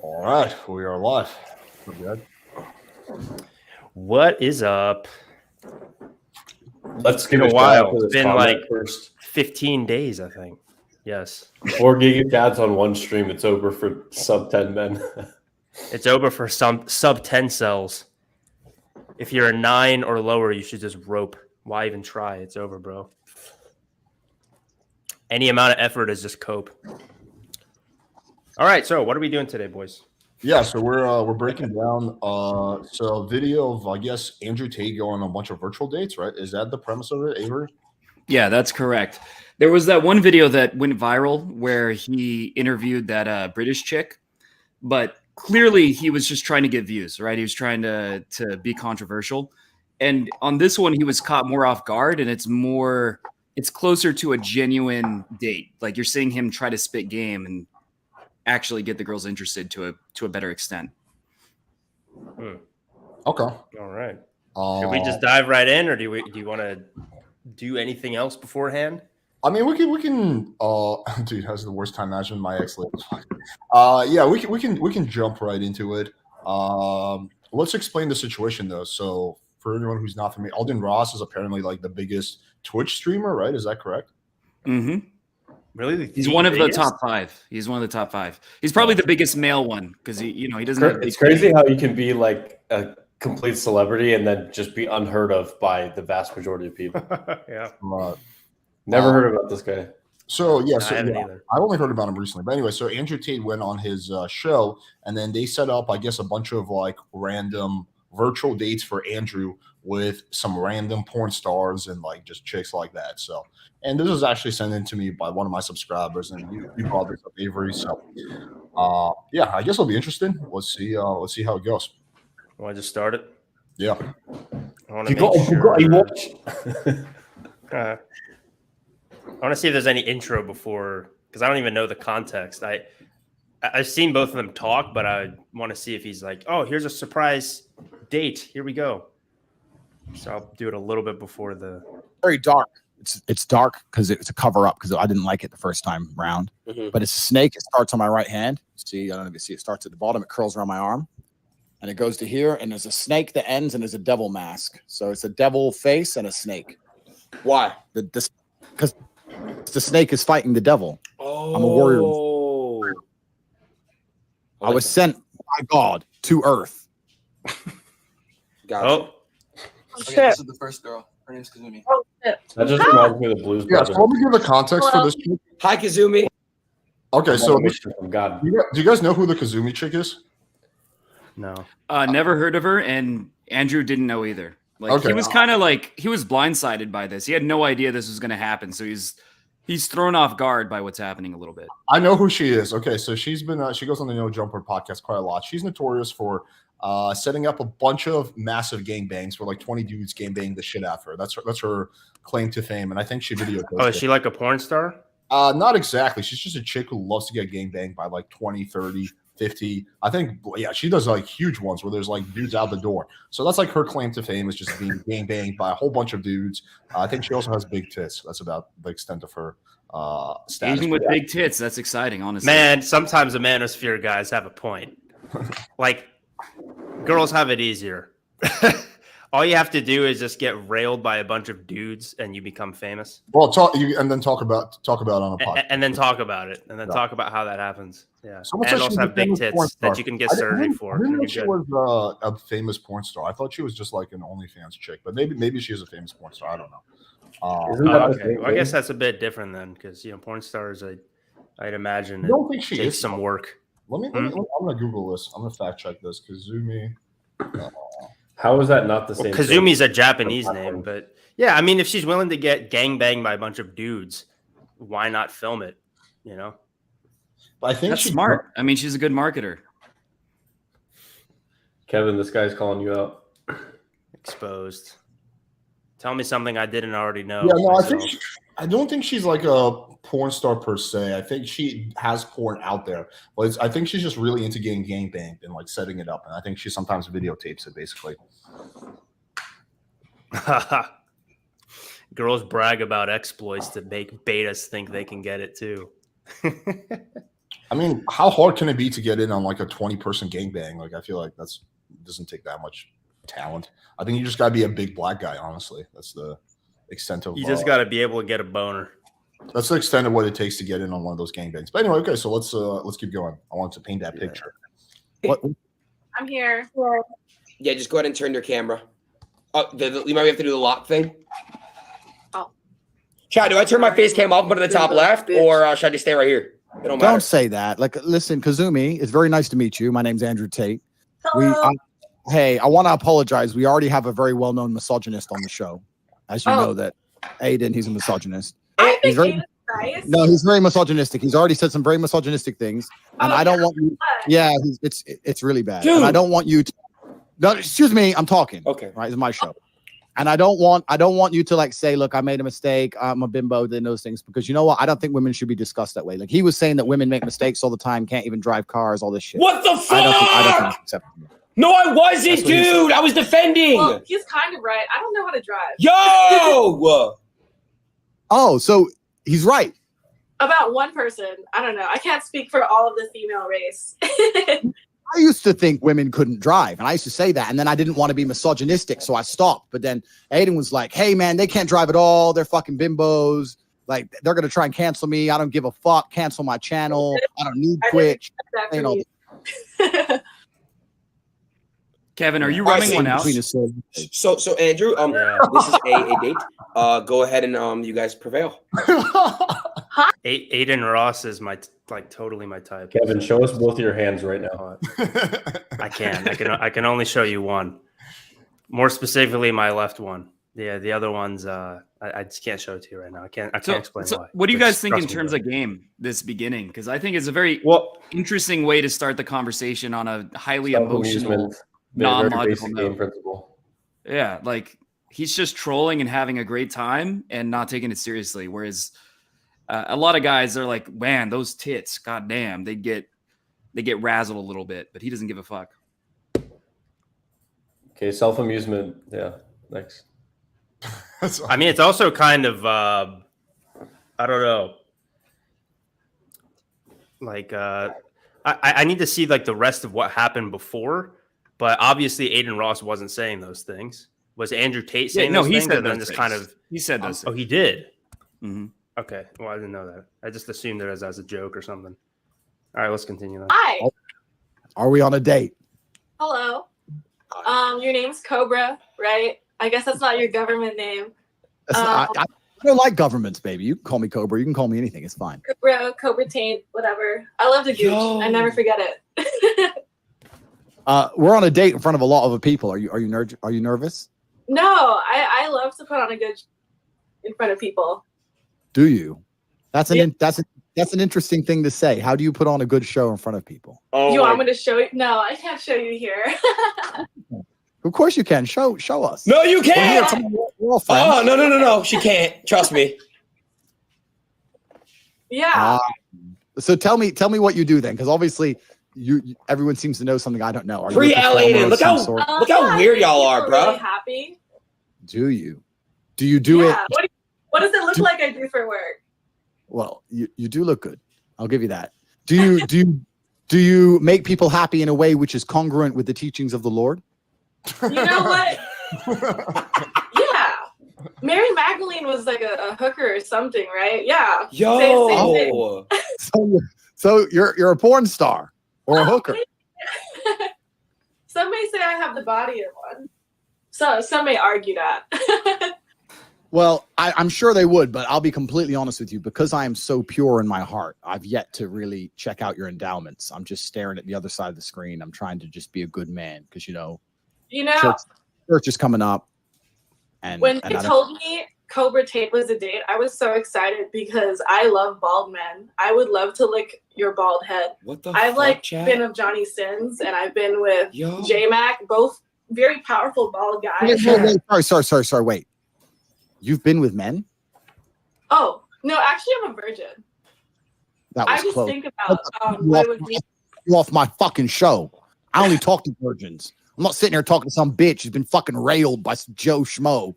All right, we are live. We're good. What is up? Let's give a a while. shout out to It's this been comment like first. 15 days, I think. Yes. 4 gigacads on one stream. It's over for sub 10 men. It's over for some sub 10 cells. If you're a 9 or lower, you should just rope. Why even try? It's over, bro. Any amount of effort is just cope. All right, so what are we doing today, boys? Yeah, so we're breaking down a video of, I guess, Andrew Tate going on a bunch of virtual dates, right? Is that the premise of it, Avery? Yeah, that's correct. There was that one video that went viral where he interviewed that British chick, but clearly he was just trying to get views, right? He was trying to be controversial. And on this one, he was caught more off guard, and it's closer to a genuine date. Like you're seeing him try to spit game and actually get the girls interested to a better extent. Okay. All right. Should we just dive right in, or do you want to do anything else beforehand? I mean, we can. Dude, that's the worst time management. My ex lives. Yeah, we can jump right into it. Let's explain the situation though. So, for anyone who's not familiar, Alden Ross is apparently like the biggest Twitch streamer, right? Is that correct? Mm-hmm. Really? He's one of the top 5. He's one of the top 5. He's probably the biggest male one because he doesn't. It's crazy how you can be like a complete celebrity and then just be unheard of by the vast majority of people. Yeah. Never heard about this guy. So yeah, I I only heard about him recently. But anyway, so Andrew Tate went on his show, and then they set up, I guess, a bunch of like random virtual dates for Andrew with some random porn stars and like just chicks like that. So, and this was actually sent in to me by one of my subscribers, and you brought this up, Avery. So, yeah, I guess it'll be interesting. Let's see how it goes. Want to just start it? Yeah. I want to make sure. I want to see if there's any intro before, because I don't even know the context. I've seen both of them talk, but I want to see if he's like, oh, here's a surprise date. Here we go. So I'll do it a little bit before the. Very dark. It's dark because it's a cover up because I didn't like it the first time round. Mm-hmm. But it's a snake. It starts on my right hand. See, I don't know if you see. It starts at the bottom. It curls around my arm, and it goes to here. And there's a snake that ends, and there's a devil mask. So it's a devil face and a snake. Why? Because the snake is fighting the devil. Oh, I'm a warrior. I was sent by God to Earth. Oh. Okay, this is the first girl. Her name's Kazumi. Oh, shit. That just reminds me of the Blues Yeah. Brothers. So let me give the context for this. Hi, Kazumi. Okay, so God. do you guys know who the Kazumi chick is? No. Never heard of her, and Andrew didn't know either. Like Okay. he was kind of like he was blindsided by this. He had no idea this was going to happen, so he's thrown off guard by what's happening a little bit. I know who she is. Okay, so she's been she goes on the No Jumper podcast quite a lot. She's notorious for setting up a bunch of massive gangbangs where like 20 dudes gangbang the shit out of her. That's her claim to fame, and I think she videotaped. Oh, is she like a porn star? Not exactly. She's just a chick who loves to get gangbanged by like 20, 30, 50. I think, yeah, she does like huge ones where there's like dudes out the door. So that's like her claim to fame is just being gangbanged by a whole bunch of dudes. I think she also has big tits. That's about the extent of her status. Even with big tits, that's exciting, honestly. Man, sometimes the manosphere guys have a point. Like, girls have it easier. All you have to do is just get railed by a bunch of dudes, and you become famous. Well, talk and then talk about on a podcast, and then talk about it, and then talk about how that happens. Yeah, Someone and said also she's have a big famous porn tits star. that you can get I didn't- surgery for. I didn't know You're she good. was a famous porn star. I thought she was just like an OnlyFans chick, but maybe she is a famous porn star. I don't know. Isn't that the Okay, same well, I guess thing? that's a bit different then, because porn stars, I'd imagine I don't think she takes is some work. Let me. I'm gonna Google this. I'm gonna fact check this. Kazumi. How is that not the Well, same Kazumi's a thing? Japanese name, but yeah, I mean, if she's willing to get gangbanged by a bunch of dudes, why not film it? I think That's she, smart. I mean, she's a good marketer. Kevin, this guy's calling you out. Exposed. Tell me something I didn't already know. Yeah, no, myself. I don't think she's like a porn star per se. I think she has porn out there, but I think she's just really into getting gangbanged and like setting it up. And I think she sometimes videotapes it basically. Girls brag about exploits to make betas think they can get it too. I mean, how hard can it be to get in on like a 20-person gangbang? Like, I feel like doesn't take that much talent. I think you just gotta be a big black guy. Honestly, that's the extent of. You just got to be able to get a boner. That's the extent of what it takes to get in on one of those gangbangs. But anyway, okay, so let's keep going. I want to paint that picture. What? I'm here. Yeah, just go ahead and turn your camera. Oh, you might have to do the lock thing. Oh. Chad, do I turn my face cam off and put it at the top left, or should I just stay right here? It don't matter. Don't say that. Like, listen, Kazumi, it's very nice to meet you. My name's Andrew Tate. Hello. Hey, I want to apologize. We already have a very well-known misogynist on the show. As you know that Hayden, he's a misogynist. I think He's very, Hayden's nice. no, he's very misogynistic. He's already said some very misogynistic things, and I don't want you. Yeah, it's really bad. Dude. And I don't want you to. No, excuse me, I'm talking. Okay. Right, it's my show, and I don't want you to like say, look, I made a mistake. I'm a bimbo. Then those things, because you know what? I don't think women should be discussed that way. Like he was saying that women make mistakes all the time, can't even drive cars, all this shit. What the fuck? I don't think it's acceptable. No, I wasn't, That's what he said. dude. I was defending. Well, he's kind of right. I don't know how to drive. Yo. Oh, so he's right. About one person. I don't know. I can't speak for all of the female race. I used to think women couldn't drive, and I used to say that, and then I didn't want to be misogynistic, so I stopped. But then Aiden was like, hey, man, they can't drive at all. They're fucking bimbos. Like, they're going to try and cancel me. I don't give a fuck. Cancel my channel. I don't need Twitch. That's You know, Kevin, are you All right, running one out? So Andrew, this is a date. Go ahead and you guys prevail. Aiden Ross is totally my type. Kevin, show us both of your hands right now. I can only show you one. More specifically, my left one. Yeah, the other ones, I just can't show it to you right now. I can't explain why. What do you guys think in Trust me, terms bro. of game this beginning? Because I think it's a very interesting way to start the conversation on a highly emotional, non-logical game note. principle. Yeah, like he's just trolling and having a great time and not taking it seriously. Whereas a lot of guys are like, man, those tits, goddamn, they get razzled a little bit, but he doesn't give a fuck. Okay, self-amusement. Yeah, thanks. I mean, it's also kind of, I don't know. Like, I need to see like the rest of what happened before, but obviously Aiden Ross wasn't saying those things. Was Andrew Tate saying those he things? said And then those just things. kind of, He said those. oh, he did. Mm-hmm. Okay, well, I didn't know that. I just assumed it as a joke or something. All right, let's continue then. Hi. Are we on a date? Hello. Your name's Cobra, right? I guess that's not your government name. I don't like governments, baby. You can call me Cobra. You can call me anything. It's fine. Cobra Tate, whatever. I love the gooch. I never forget it. We're on a date in front of a lot of people. Are you nervous? No, I love to put on a good in front of people. Do you? That's an interesting thing to say. How do you put on a good show in front of people? Oh, You want me to show you? No, I can't show you here. Of course you can. Show us. No, you We're here. can't. Come on, we're all friends. Oh, no. She can't. Trust me. Yeah. So tell me what you do then, because obviously everyone seems to know something I don't know. Are you a Pre-L performer Aiden. of Look some how sort? look how Yeah, weird I y'all make are, people bro. Really happy. Do you? Do you do it? What does it look like I do for work? Well, you do look good. I'll give you that. Do you make people happy in a way which is congruent with the teachings of the Lord? You know what? Yeah. Mary Magdalene was like a hooker or something, right? Yeah. Same thing. Yo. So you're a porn star or a hooker. Some may say I have the body of one. So some may argue that. Well, I'm sure they would, but I'll be completely honest with you. Because I am so pure in my heart, I've yet to really check out your endowments. I'm just staring at the other side of the screen. I'm trying to just be a good man because, church is coming up. And when they told me Cobra Tate was a date, I was so excited because I love bald men. I would love to lick your bald head. What the I've fuck, Chad? been with Johnny Sins and I've been with Yo. J-Mac, both very powerful bald guys. Wait, sorry, wait. You've been with men? Oh, no, actually I'm a virgin. That I was just close. think about what it would be. You off my fucking show. I only talk to virgins. I'm not sitting here talking to some bitch who's been fucking railed by some Joe Schmo,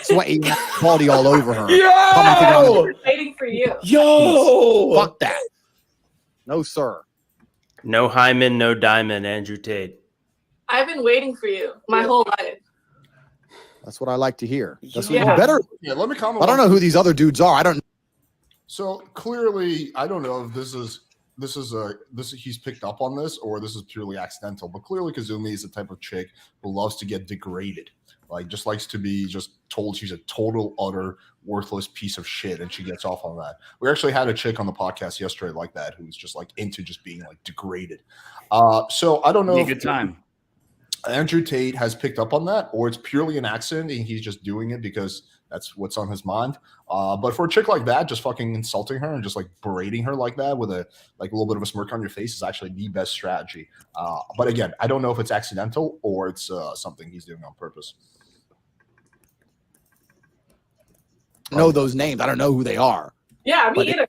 sweaty body all over her. Yo. Waiting for you. Yo. Fuck that. No, sir. No hymen, no diamond, Andrew Tate. I've been waiting for you my whole life. That's what I like to hear. That's Yeah. what you better. Yeah, let me comment. I don't know who these other dudes are. I don't. So clearly, I don't know if he's picked up on this or this is purely accidental. But clearly, Kazumi is the type of chick who loves to get degraded. Like, just likes to be just told she's a total, utter, worthless piece of shit, and she gets off on that. We actually had a chick on the podcast yesterday like that who's just like into just being like degraded. So I don't know. Be a good time. Andrew Tate has picked up on that, or it's purely an accident and he's just doing it because that's what's on his mind. But for a chick like that, just fucking insulting her and just like berating her like that with a little bit of a smirk on your face is actually the best strategy. But again, I don't know if it's accidental or it's something he's doing on purpose. Know those names. I don't know who they are. Yeah, me either.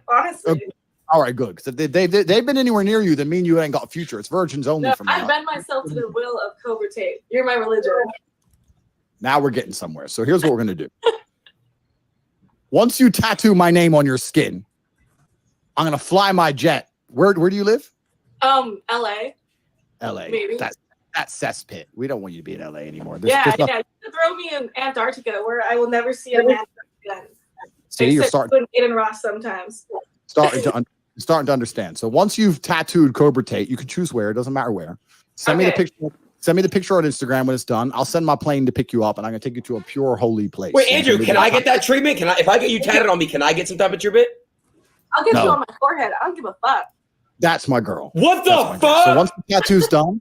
Honestly. All right, good. Because if they've been anywhere near you, then mean you ain't got a future. It's virgins only No, from now. I bend myself to the will of Cobra Tate. You're my religion. Now we're getting somewhere. So here's what we're gonna do. Once you tattoo my name on your skin, I'm gonna fly my jet. Where do you live? LA. LA. Maybe. That's cesspit. We don't want you to be in LA anymore. Yeah. You can throw me in Antarctica where I will never see a man again. See, you're starting Hayden Ross sometimes. starting to understand. So once you've tattooed Cobra Tate, you can choose where. It doesn't matter where. Send me the picture. Send me the picture on Instagram when it's done. I'll send my plane to pick you up, and I'm gonna take you to a pure holy place. Wait, Andrew, can I get that treatment? If I get you tatted on me, can I get some type of treatment? I'll get you on my forehead. I don't give a fuck. That's my girl. What the fuck? So once the tattoo's done,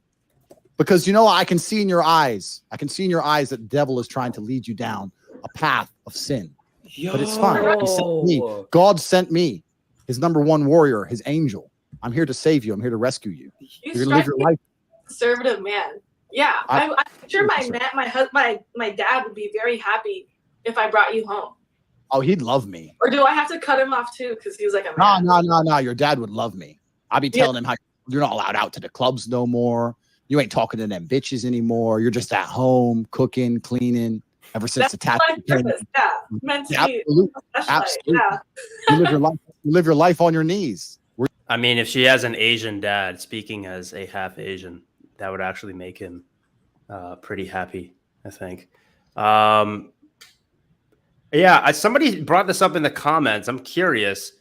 because you know I can see in your eyes. I can see in your eyes that the devil is trying to lead you down a path of sin. But it's fine. He sent me. God sent me, his number one warrior, his angel. I'm here to save you. I'm here to rescue you. You're gonna live your life. Conservative man. Yeah, I'm sure my dad would be very happy if I brought you home. Oh, he'd love me. Or do I have to cut him off too? Because he's like a man. No. Your dad would love me. I'd be telling him how you're not allowed out to the clubs no more. You ain't talking to them bitches anymore. You're just at home cooking, cleaning. Ever since the tattoo. Yeah, meant to be. Absolutely. Yeah. You live your life on your knees. I mean, if she has an Asian dad, speaking as a half Asian, that would actually make him pretty happy, I think. Somebody brought this up in the comments. I'm curious.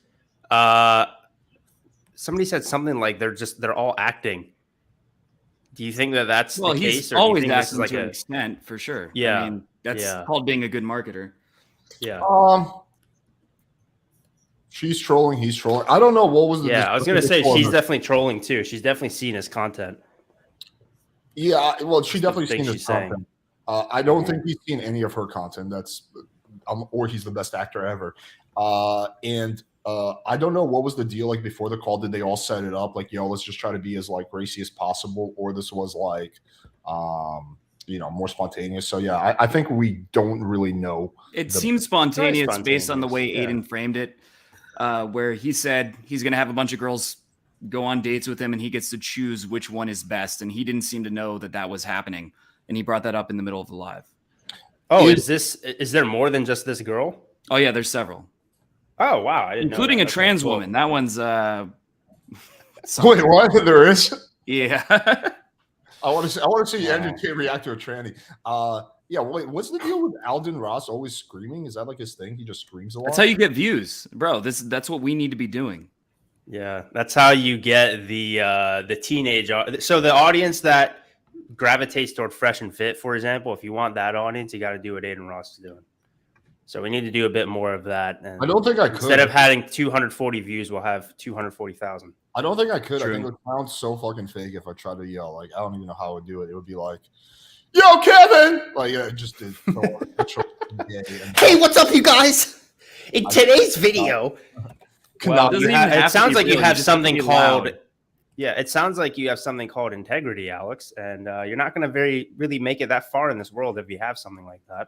Somebody said something like they're all acting. Do you think that's the case? He's or do you always think acting this is to an extent, for sure. Yeah. I mean, that's called being a good marketer. Yeah. She's trolling. He's trolling. I don't know what was the. Yeah, I was gonna say she's definitely trolling too. She's definitely seen his content. Yeah, well, she That's definitely seen his content. I don't think he's seen any of her content. That's, or he's the best actor ever. And I don't know what was the deal like before the call. Did they all set it up like, yo, let's just try to be as like racy as possible, or this was like, more spontaneous? So yeah, I think we don't really know. It seems spontaneous based on the way Hayden framed it, where he said he's going to have a bunch of girls go on dates with him and he gets to choose which one is best. And he didn't seem to know that was happening. And he brought that up in the middle of the live. Oh, is there more than just this girl? Oh yeah, there's several. Oh wow, I didn't know including that. a trans woman. That one's wait, what? There is? Yeah. I want to see Andrew Tate react to a tranny. Yeah, wait, what's the deal with Alden Ross always screaming? Is that like his thing? He just screams a lot? That's how you get views, bro. That's what we need to be doing. Yeah, that's how you get the teenage. So the audience that gravitates toward Fresh and Fit, for example, if you want that audience, you got to do what Aiden Ross is doing. So we need to do a bit more of that. And I don't think I could. Instead of having 240 views, we'll have 240,000. I don't think I could. True. I think it would sound so fucking fake if I tried to yell. Like, I don't even know how I would do it. It would be like, yo, Kevin! Like, yeah, it just did. Hey, what's up, you guys? In today's video, it sounds like you have something called. Yeah, it sounds like you have something called integrity, Alex, and you're not going to really make it that far in this world if you have something like that.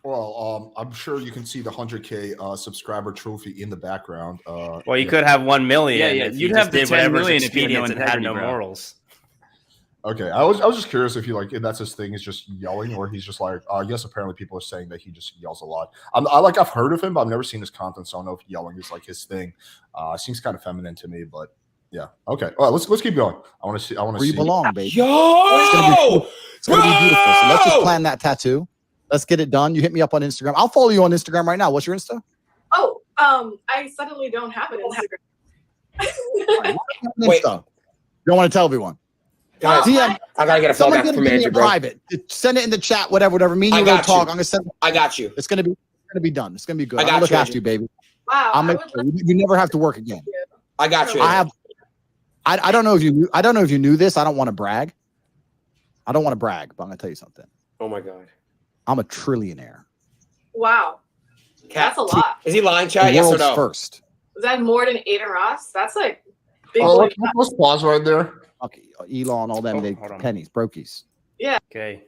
Well, I'm sure you can see the 100K subscriber trophy in the background. Well, you could have 1 million. Yeah, you'd have the 10 million if you had no and had no bro. morals. Okay, I was just curious if if that's his thing is just yelling, or he's just like I guess apparently people are saying that he just yells a lot. I've heard of him, but I've never seen his content, so I don't know if yelling is like his thing. Seems kind of feminine to me, but yeah. Okay, all right, let's keep going. I want to see. Where you see. belong, baby. Yo, It's gonna be beautiful. So let's just plan that tattoo. Let's get it done. You hit me up on Instagram. I'll follow you on Instagram right now. What's your Insta? Oh, I suddenly don't have an Instagram. Wait. Insta. Don't want to tell everyone. Guys, DM. I gotta get a phone Someone back get from me Andrew, in bro. private. Send it in the chat. Whatever. Me and I you gonna got talk. you. I'm gonna send. I got you. It's gonna be done. It's gonna be good. I I'm got gonna look you, after Andrew. you, baby. Wow. I'll I make would sure. love You never have to work again. to. I got you. I have. I don't know if you knew. I don't know if you knew this. I don't want to brag. I don't want to brag, but I'm gonna tell you something. Oh my god. I'm a trillionaire. Wow. Cat, That's a lot. Is he lying, The chat? Yes or world's no? first. Is that more than Aiden Ross? That's like big Oh, boy. let's pause right there. Okay, Elon, all them, Oh, they hold on. pennies, brokies. Okay.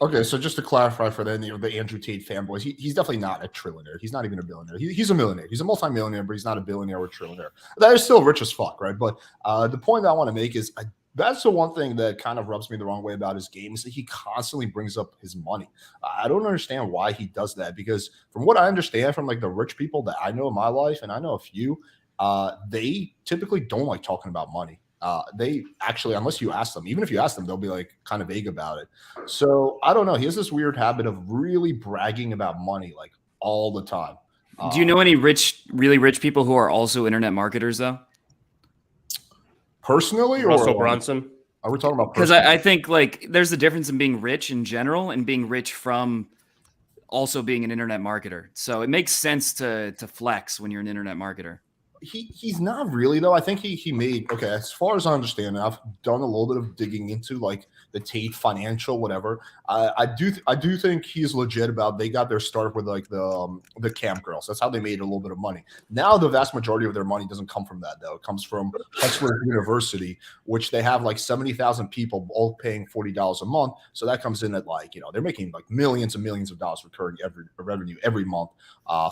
Okay, so just to clarify for the Andrew Tate fanboys, he's definitely not a trillionaire. He's not even a billionaire. He's a millionaire. He's a multimillionaire, but he's not a billionaire or a trillionaire. That is still rich as fuck, right? But the point that I want to make is that's the one thing that kind of rubs me the wrong way about his game is that he constantly brings up his money. I don't understand why he does that because from what I understand from like the rich people that I know in my life, and I know a few, they typically don't like talking about money. They actually, unless you ask them, even if you ask them, they'll be like kind of vague about it. So I don't know. He has this weird habit of really bragging about money like all the time. Do you know any really rich people who are also internet marketers though? Personally, Russell or Brunson. are we talking about? Because personally? I think like there's a difference in being rich in general and being rich from also being an internet marketer. So it makes sense to flex when you're an internet marketer. He's not really though. I think he made okay. As far as I understand, I've done a little bit of digging into like the Tate financial whatever. I do think he's legit about. They got their start with like the camp girls. That's how they made a little bit of money. Now the vast majority of their money doesn't come from that though. It comes from Hustler University, which they have like 70,000 people all paying $40 a month. So that comes in at like they're making like millions and millions of dollars recurring revenue every month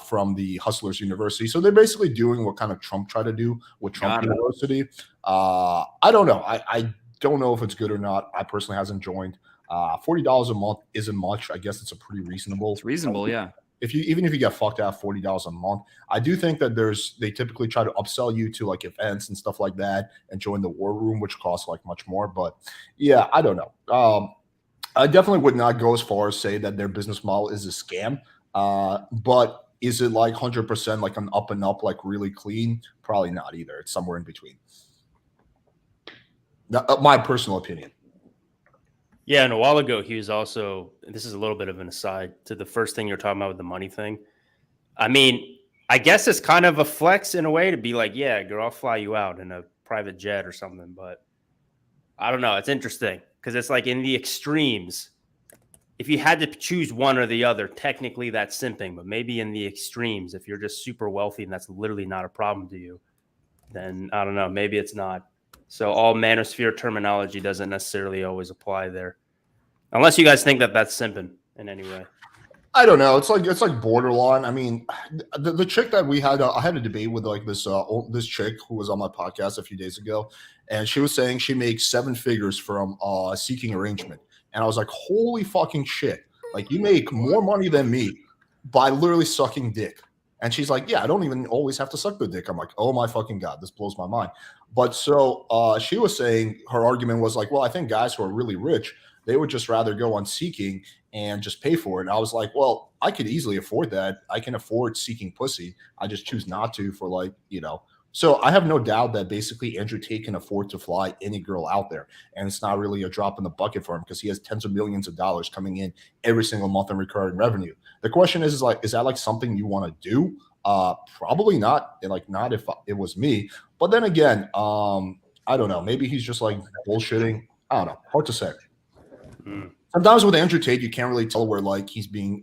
from the Hustlers University. So they're basically doing what kind of Trump tried to do with Trump University. I don't know. I don't know if it's good or not. I personally hasn't joined. $40 a month isn't much. I guess it's a pretty reasonable. It's reasonable, yeah. Even if you get fucked out $40 a month, I do think that they typically try to upsell you to like events and stuff like that and join the war room, which costs like much more. But yeah, I don't know. I definitely would not go as far as say that their business model is a scam. But is it like 100% like an up and up, like really clean? Probably not either. It's somewhere in between. My personal opinion. Yeah, and a while ago he was also. This is a little bit of an aside to the first thing you're talking about with the money thing. I mean, I guess it's kind of a flex in a way to be like, yeah, girl, I'll fly you out in a private jet or something. But I don't know. It's interesting because it's like in the extremes. If you had to choose one or the other, technically that's simping. But maybe in the extremes, if you're just super wealthy and that's literally not a problem to you, then I don't know. Maybe it's not. So all manosphere terminology doesn't necessarily always apply there, unless you guys think that that's simping in any way. I don't know. It's like borderline. I mean, the chick that we had, I had a debate with like this chick who was on my podcast a few days ago, and she was saying she makes 7 figures from seeking arrangement, and I was like, holy fucking shit! Like you make more money than me by literally sucking dick. And she's like, yeah, I don't even always have to suck the dick. I'm like, oh my fucking God, this blows my mind. But so she was saying her argument was like, well, I think guys who are really rich, they would just rather go on seeking and just pay for it. And I was like, well, I could easily afford that. I can afford seeking pussy. I just choose not to for like, So I have no doubt that basically Andrew Tate can afford to fly any girl out there. And it's not really a drop in the bucket for him because he has tens of millions of dollars coming in every single month in recurring revenue. The question is that like something you want to do? Probably not. Like not if it was me. But then again, I don't know. Maybe he's just like bullshitting. I don't know. Hard to say. Sometimes with Andrew Tate, you can't really tell where like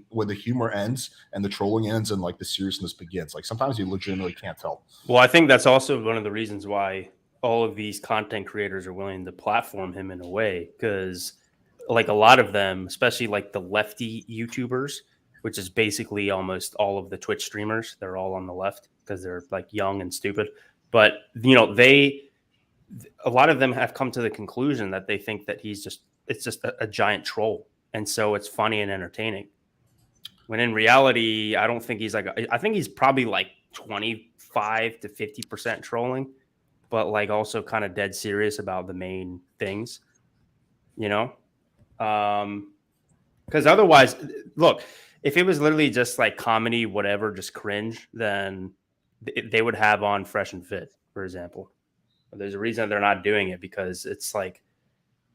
where the humor ends and the trolling ends and like the seriousness begins. Like sometimes you legitimately can't tell. Well, I think that's also one of the reasons why all of these content creators are willing to platform him in a way, because like a lot of them, especially like the lefty YouTubers, which is basically almost all of the Twitch streamers, they're all on the left because they're like young and stupid. But a lot of them have come to the conclusion that they think that it's just a giant troll. And so it's funny and entertaining. When in reality, I don't think I think he's probably like 25 to 50% trolling, but like also kind of dead serious about the main things, because otherwise, look, if it was literally just like comedy, whatever, just cringe, then they would have on Fresh and Fit, for example. But there's a reason they're not doing it, because it's like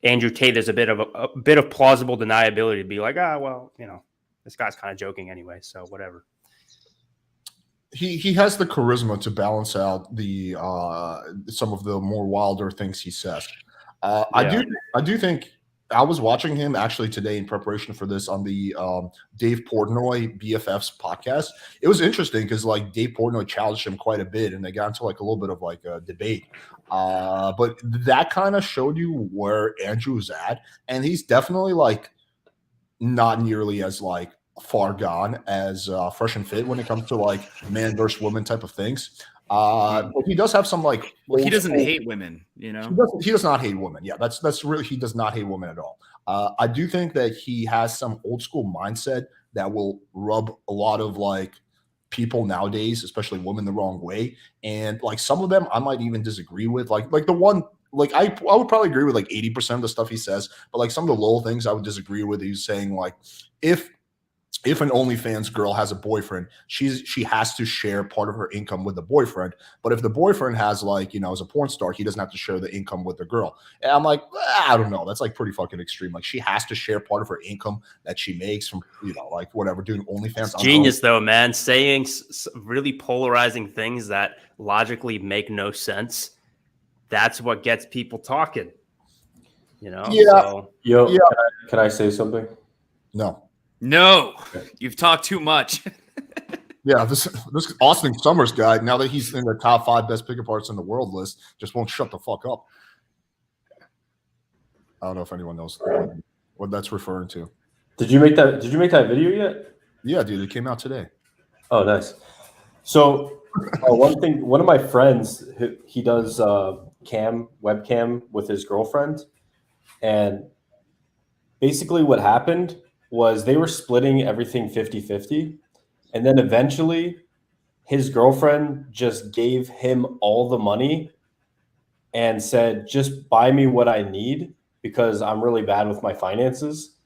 Andrew Tate, there's a bit of plausible deniability to be like, well, this guy's kind of joking anyway, so whatever. He has the charisma to balance out the some of the more wilder things he says. I do think I was watching him actually today in preparation for this on the Dave Portnoy BFF's podcast. It was interesting because like Dave Portnoy challenged him quite a bit, and they got into like a little bit of like a debate. But that kind of showed you where Andrew's at, and he's definitely like not nearly as like far gone as Fresh and Fit when it comes to like man versus woman type of things. But he does have some like he doesn't hate women, He does not hate women. Yeah, that's really, he does not hate women at all. I do think that he has some old school mindset that will rub a lot of like people nowadays, especially women, the wrong way. And like some of them I might even disagree with. Like the one, like I would probably agree with like 80% of the stuff he says, but like some of the little things I would disagree with. He's saying like if an OnlyFans girl has a boyfriend, she has to share part of her income with the boyfriend. But if the boyfriend has like, is a porn star, he doesn't have to share the income with the girl. And I'm like, I don't know. That's like pretty fucking extreme. Like she has to share part of her income that she makes from, like whatever, doing OnlyFans. It's genius though, man. Saying really polarizing things that logically make no sense. That's what gets people talking. Yeah. So, can I say something? No, you've talked too much. Yeah, this Austen Summers guy, now that he's in the top 5 best pickup artists in the world list, just won't shut the fuck up. I don't know if anyone knows what that's referring to. Did you make that video yet? Yeah, dude, it came out today. Oh, nice. So one of my friends, he does webcam with his girlfriend, and basically what happened was they were splitting everything 50-50. And then eventually his girlfriend just gave him all the money and said, just buy me what I need because I'm really bad with my finances.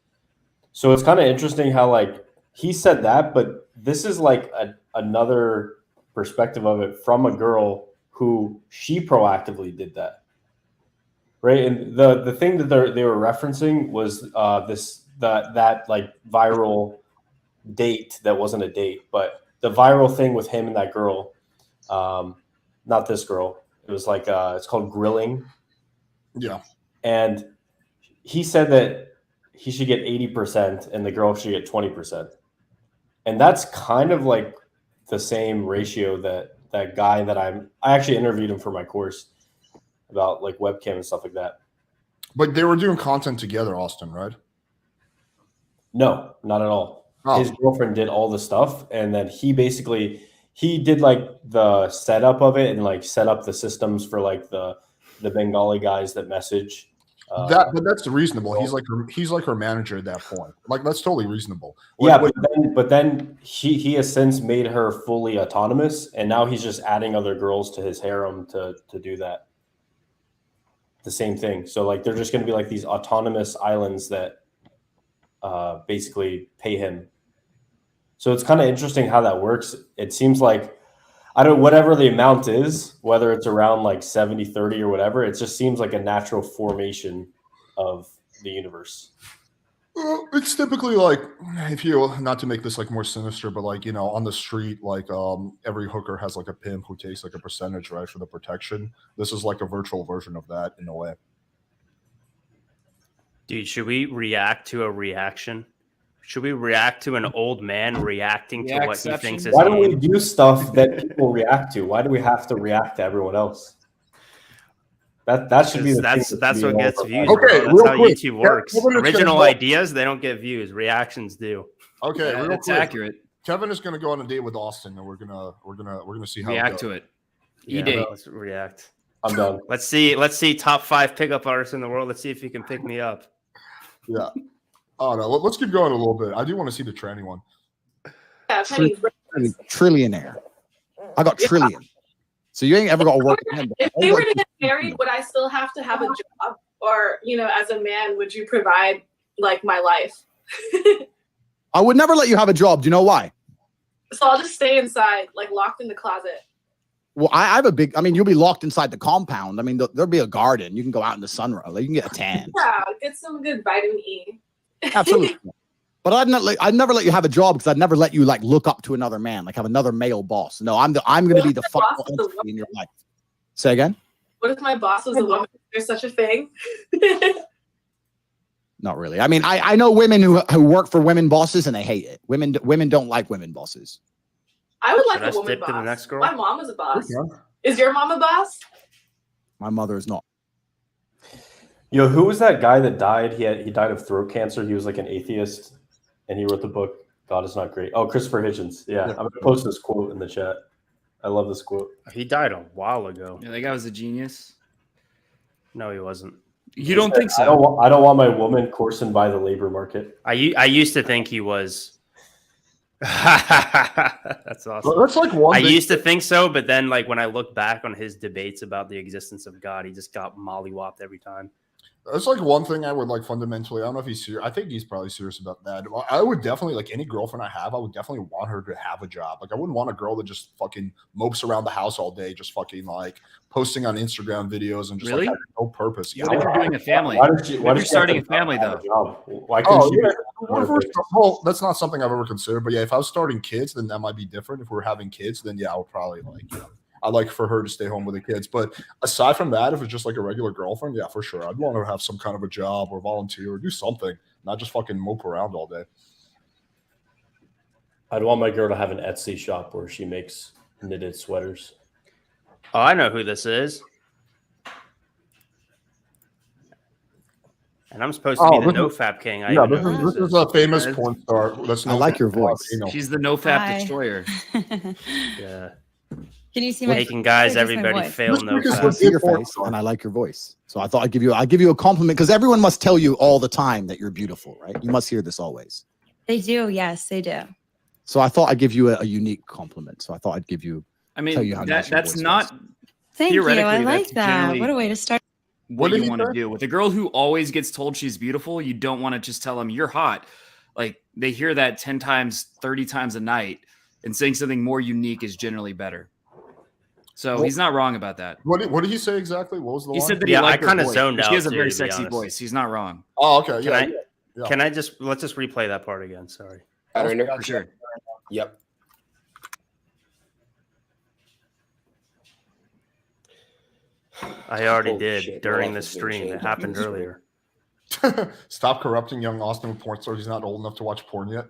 So it's kind of interesting how like he said that, but this is like another perspective of it from a girl who she proactively did that. Right. And the thing that they were referencing was that like viral date that wasn't a date, but the viral thing with him and that girl, not this girl. It was like it's called grilling. Yeah. And he said that he should get 80% and the girl should get 20%. And that's kind of like the same ratio that guy that I actually interviewed him for my course about like webcam and stuff like that. But they were doing content together, Austen, right? No, not at all. Oh. His girlfriend did all the stuff, and then he did like the setup of it and like set up the systems for like the Bengali guys that message. But that's reasonable. He's like her manager at that point. Like that's totally reasonable. But then he has since made her fully autonomous, and now he's just adding other girls to his harem to do that. The same thing. So like they're just going to be like these autonomous islands that basically pay him. So it's kind of interesting how that works. It seems like whatever the amount is, whether it's around like 70-30 or whatever, it just seems like a natural formation of the universe. It's typically like, if you, not to make this like more sinister, but like, on the street, like every hooker has like a pimp who takes like a percentage, right, for the protection. This is like a virtual version of that in a way. Dude, should we react to a reaction? Should we react to an old man reacting to what he thinks is? Why don't we do stuff that people react to? Why do we have to react to everyone else? That should be that's what gets views. Okay, that's how quick. YouTube works. Original ideas, they don't get views. Reactions do. Okay, that's accurate. Kevin is going to go on a date with Austen, and we're gonna see how react to it. Let's react. I'm done. Let's see top 5 pickup artists in the world. Let's see if you can pick me up. Yeah. Oh no, let's keep going a little bit. I do want to see the tranny one. Yeah, Penny's Trillionaire. I got trillion. So you ain't ever gonna work. If we were to get married, would I still have to have a job? Or, as a man, would you provide like my life? I would never let you have a job. Do you know why? So I'll just stay inside, like locked in the closet. Well, I have a big. I mean, you'll be locked inside the compound. I mean, there'll be a garden. You can go out in the sun. Like, you can get a tan. Yeah, get some good vitamin E. Absolutely. But I'd never let you have a job because I'd never let you like look up to another man, like have another male boss. No, I'm going to be the final entity in your life. Say again. What if my boss was a woman? Is there such a thing? Not really. I mean, I know women who work for women bosses and they hate it. Women don't like women bosses. I would like Should I a woman skip to the next boss. girl? My mom was a boss. Yeah. Is your mom a boss? My mother is not. Yo, who was that guy that died? He died of throat cancer. He was like an atheist, and he wrote the book God Is Not Great. Oh, Christopher Hitchens. Yeah, I'm gonna post this quote in the chat. I love this quote. He died a while ago. Yeah, that guy was a genius. No, he wasn't. You don't think so? I don't want my woman coerced by the labor market. I used to think he was. That's awesome. That's like one. I thing- used to think so, but then like when I look back on his debates about the existence of God, he just got mollywopped every time. That's like one thing I would like fundamentally. I don't know if he's serious. I think he's probably serious about that. I would definitely like any girlfriend I have. I would definitely want her to have a job. Like I wouldn't want a girl that just fucking mopes around the house all day, just fucking like posting on Instagram videos and just Really? like having no purpose. Yeah. What if you're doing a family? Why What if you're starting a family though? Why couldn't Oh, she yeah. be- Well, that's not something I've ever considered. But yeah, if I was starting kids, then that might be different. If we're having kids, then yeah, I would probably like. I like for her to stay home with the kids. But aside from that, if it's just like a regular girlfriend, yeah, for sure. I'd want her to have some kind of a job or volunteer or do something, not just fucking mope around all day. I'd want my girl to have an Etsy shop where she makes knitted sweaters. Oh, I know who this is. And I'm supposed to be the NoFap king. Yeah, this is a famous porn star. I like your voice. She's the NoFap Hi. destroyer. Yeah. Can you see my Making guys, or just my everybody voice? fail This is I NoFap. see your face and I like your voice. So I thought I'd give you a compliment because everyone must tell you all the time that you're beautiful, right? You must hear this always. They do, yes, they do. So I thought I'd give you a unique compliment. So I thought I'd give you. I Tell you how mean, nice your that's voice not Thank you. I Theoretically, like that's that. generally- What a way to start. what did you he want to say? do. With a girl who always gets told she's beautiful, you don't want to just tell them you're hot. Like they hear that 10 times, 30 times a night, and saying something more unique is generally better. So Well- he's not wrong about that. What did he say exactly? What was the He line? said that Yeah, he liked I her kinda voice, zoned but out She has a too, very to be sexy honest. voice. He's not wrong. Oh, okay. Can Yeah. Can I just let's just replay that part again? Sorry. For sure. Yep. I already Oh, did shit. during My the life has been stream. It changed. happened earlier. Stop corrupting young Austen with porn stars. He's not old enough to watch porn yet.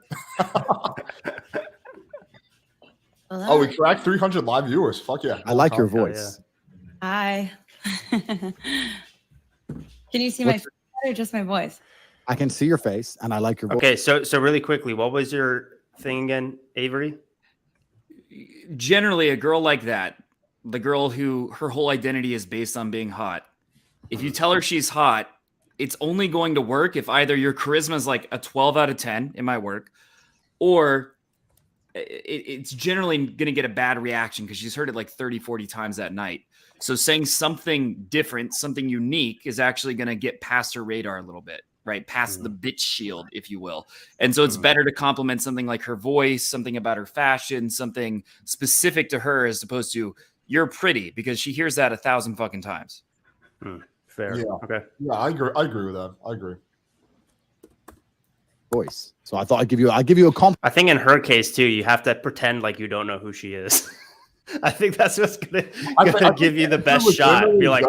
Oh, we cracked 300 live viewers. Fuck yeah. I like your Oh, yeah. voice. Hi. Can you see my What's- face or just my voice? I can see your face and I like your voice. Okay, so really quickly, what was your thing again, Avery? Generally, a girl like that, the girl who her whole identity is based on being hot, if you tell her she's hot, it's only going to work if either your charisma is like a 12 out of 10, it might work, or it's generally going to get a bad reaction because she's heard it like 30, 40 times that night. So saying something different, something unique is actually going to get past her radar a little bit, right? Past the bitch shield, if you will. And so it's better to compliment something like her voice, something about her fashion, something specific to her as opposed to you're pretty, because she hears that 1,000 fucking times. Fair. Yeah. Okay. Yeah, I agree with that. I agree. Voice. So I thought I'd give you a compliment. I think in her case too, you have to pretend like you don't know who she is. I think that's what's gonna give you the best shot. Be like,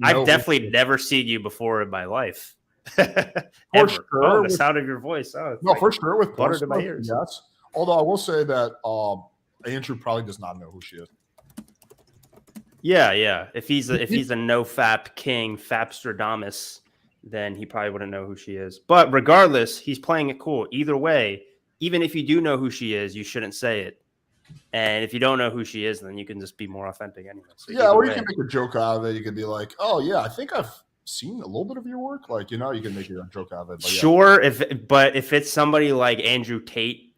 I've definitely never seen you before in my life. Ever. sure. Oh, the sound of your voice. Oh, it's No, like for sure with butter porn to my stars, ears. yes. Although I will say that Andrew probably does not know who she is. Yeah. If he's a NoFap king, Fapstradamus, then he probably wouldn't know who she is. But regardless, he's playing it cool. Either way, even if you do know who she is, you shouldn't say it. And if you don't know who she is, then you can just be more authentic anyway. So Yeah, or you can make a joke out of it. You could be like, "Oh yeah, I think I've seen a little bit of your work." Like, you can make a joke out of it. But sure, if it's somebody like Andrew Tate,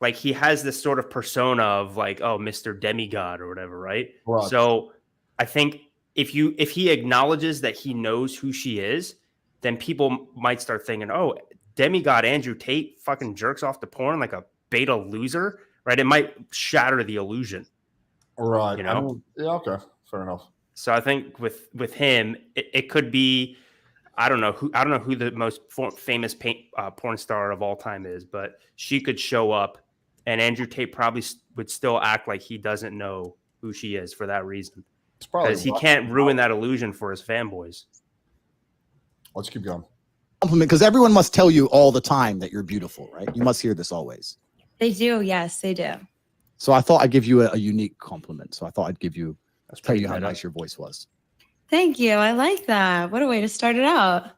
like he has this sort of persona of like, oh, Mr. Demigod or whatever, right? So I think if he acknowledges that he knows who she is, then people might start thinking, oh, Demigod Andrew Tate fucking jerks off to porn like a beta loser, right? It might shatter the illusion. Right. You know? Yeah, okay. Fair enough. So I think with him, it could be, I don't know who the most famous porn star of all time is, but she could show up and Andrew Tate probably would still act like he doesn't know who she is for that reason. Because he can't ruin that illusion for his fanboys. Let's keep going. Compliment, because everyone must tell you all the time that you're beautiful, right? You must hear this always. They do. Yes, they do. So I thought I'd give you a unique compliment. So I thought I'd tell you how nice your voice was. Thank you. I like that. What a way to start it out.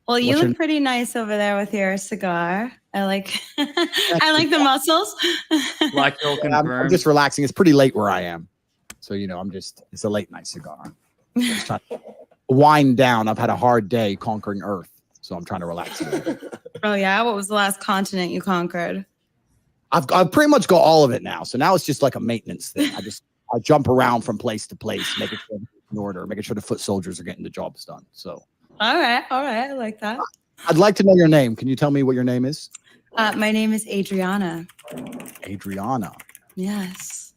Well, you look pretty nice over there with your cigar. I like I like the muscles. I'm just relaxing. It's pretty late where I am. So, it's a late night cigar. I'm just trying to wind down. I've had a hard day conquering Earth. So I'm trying to relax a little bit. Oh, yeah? What was the last continent you conquered? I've pretty much got all of it now. So now it's just like a maintenance thing. I jump around from place to place, making sure in order, making sure the foot soldiers are getting the jobs done. So. All right. I like that. I'd like to know your name. Can you tell me what your name is? My name is Adriana. Adriana. Yes.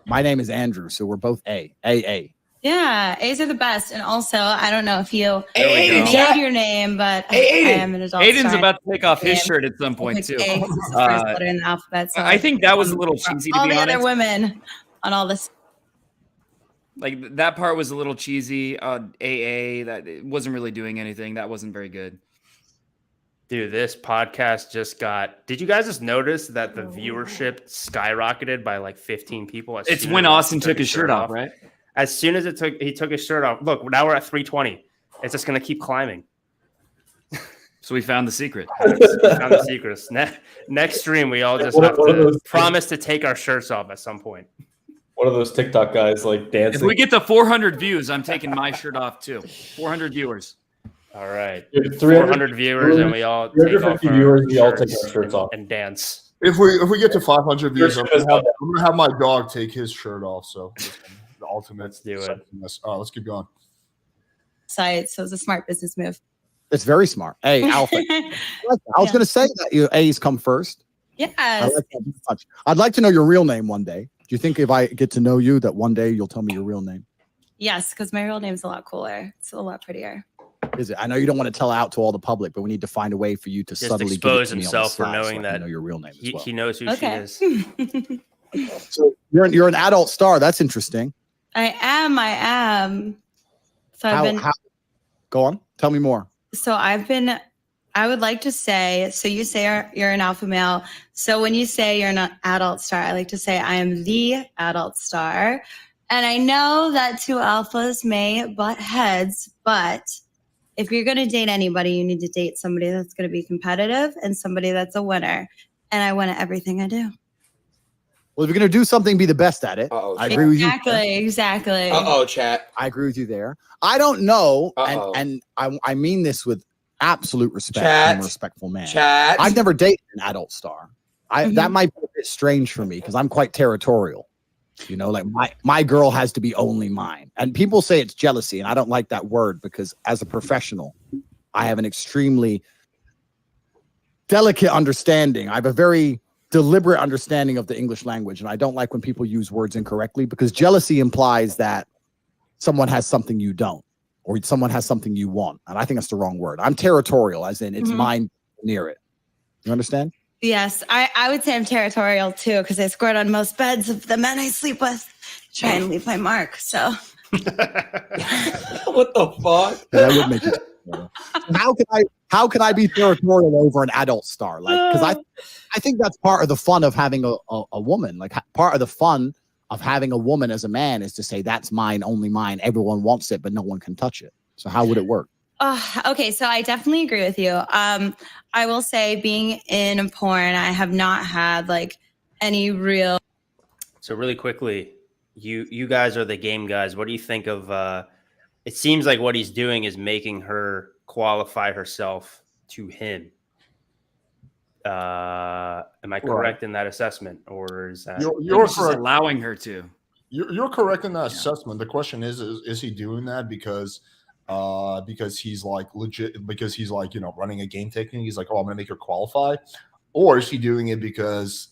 My name is Andrew. So we're both A. Yeah, A's are the best. And also, I don't know if you Hayden, made your name, but I am an adult. Aiden's about to take off his shirt at some point too. A is the first letter in the alphabet. So I think that was a little cheesy to all be the honest. other women on all this. Like that part was a little cheesy. AA, that it wasn't really doing anything. That wasn't very good. Dude, this podcast just got. Did you guys just notice that the viewership skyrocketed by like 15 people? It's when Austen took his shirt off, right? As soon as he took his shirt off. Look, now we're at 320. It's just gonna keep climbing. So we found the secret. We found the secrets. Next stream, we all just have to promise to take our shirts off at some point. One of those TikTok guys like dancing. If we get to 400 views, I'm taking my shirt off too. 400 viewers. All right. 300 viewers, and we all take off our shirts off and dance. If we get to 500 views, I'm gonna have my dog take his shirt off. So the ultimate. Let's do it. Let's keep going. Site, so it's a smart business move. It's very smart. Hey, Alpha. I was going to say that your A's come first. Yes. I'd like to know your real name one day. Do you think if I get to know you that one day you'll tell me your real name? Yes, because my real name's a lot cooler. It's a lot prettier. Is it? I know you don't want to tell out to all the public, but we need to find a way for you to just subtly expose himself for knowing that know your real name. He knows who she is. So you're an adult star. That's interesting. I am. So go on. Tell me more. So I would like to say, so you say you're an alpha male. So when you say you're an adult star, I like to say I am the adult star. And I know that two alphas may butt heads, but if you're going to date anybody, you need to date somebody that's going to be competitive and somebody that's a winner. And I win at everything I do. Well, if you're going to do something, be the best at it. I agree with you. Exactly. Chat. I agree with you there. I don't know. And I mean this with absolute respect. I'm a respectful man. Chat. I've never dated an adult star. That might be a bit strange for me because I'm quite territorial. You know, like my girl has to be only mine. And people say it's jealousy. And I don't like that word because as a professional, I have an extremely delicate understanding. I have a very deliberate understanding of the English language. And I don't like when people use words incorrectly because jealousy implies that someone has something you don't or someone has something you want. And I think that's the wrong word. I'm territorial, as in it's mine near it. You understand? Yes, I would say I'm territorial too because I scored on most beds of the men I sleep with. Try and leave my mark. So what the fuck? That would make it. How can I be territorial over an adult star? Like, because I think that's part of the fun of having a woman. Like, part of the fun of having a woman as a man is to say that's mine, only mine. Everyone wants it, but no one can touch it. So how would it work? Okay, so I definitely agree with you. I will say, being in porn, I have not had like any real So really quickly, you guys are the game guys. What do you think of? It seems like what he's doing is making her qualify herself to him. Am I correct in that assessment, or is that you're just correct? allowing her to. You're correct in that assessment. The question is he doing that because he's like legit, because he's like, you know, running a game technique? He's like, oh, I'm gonna make her qualify, or is he doing it because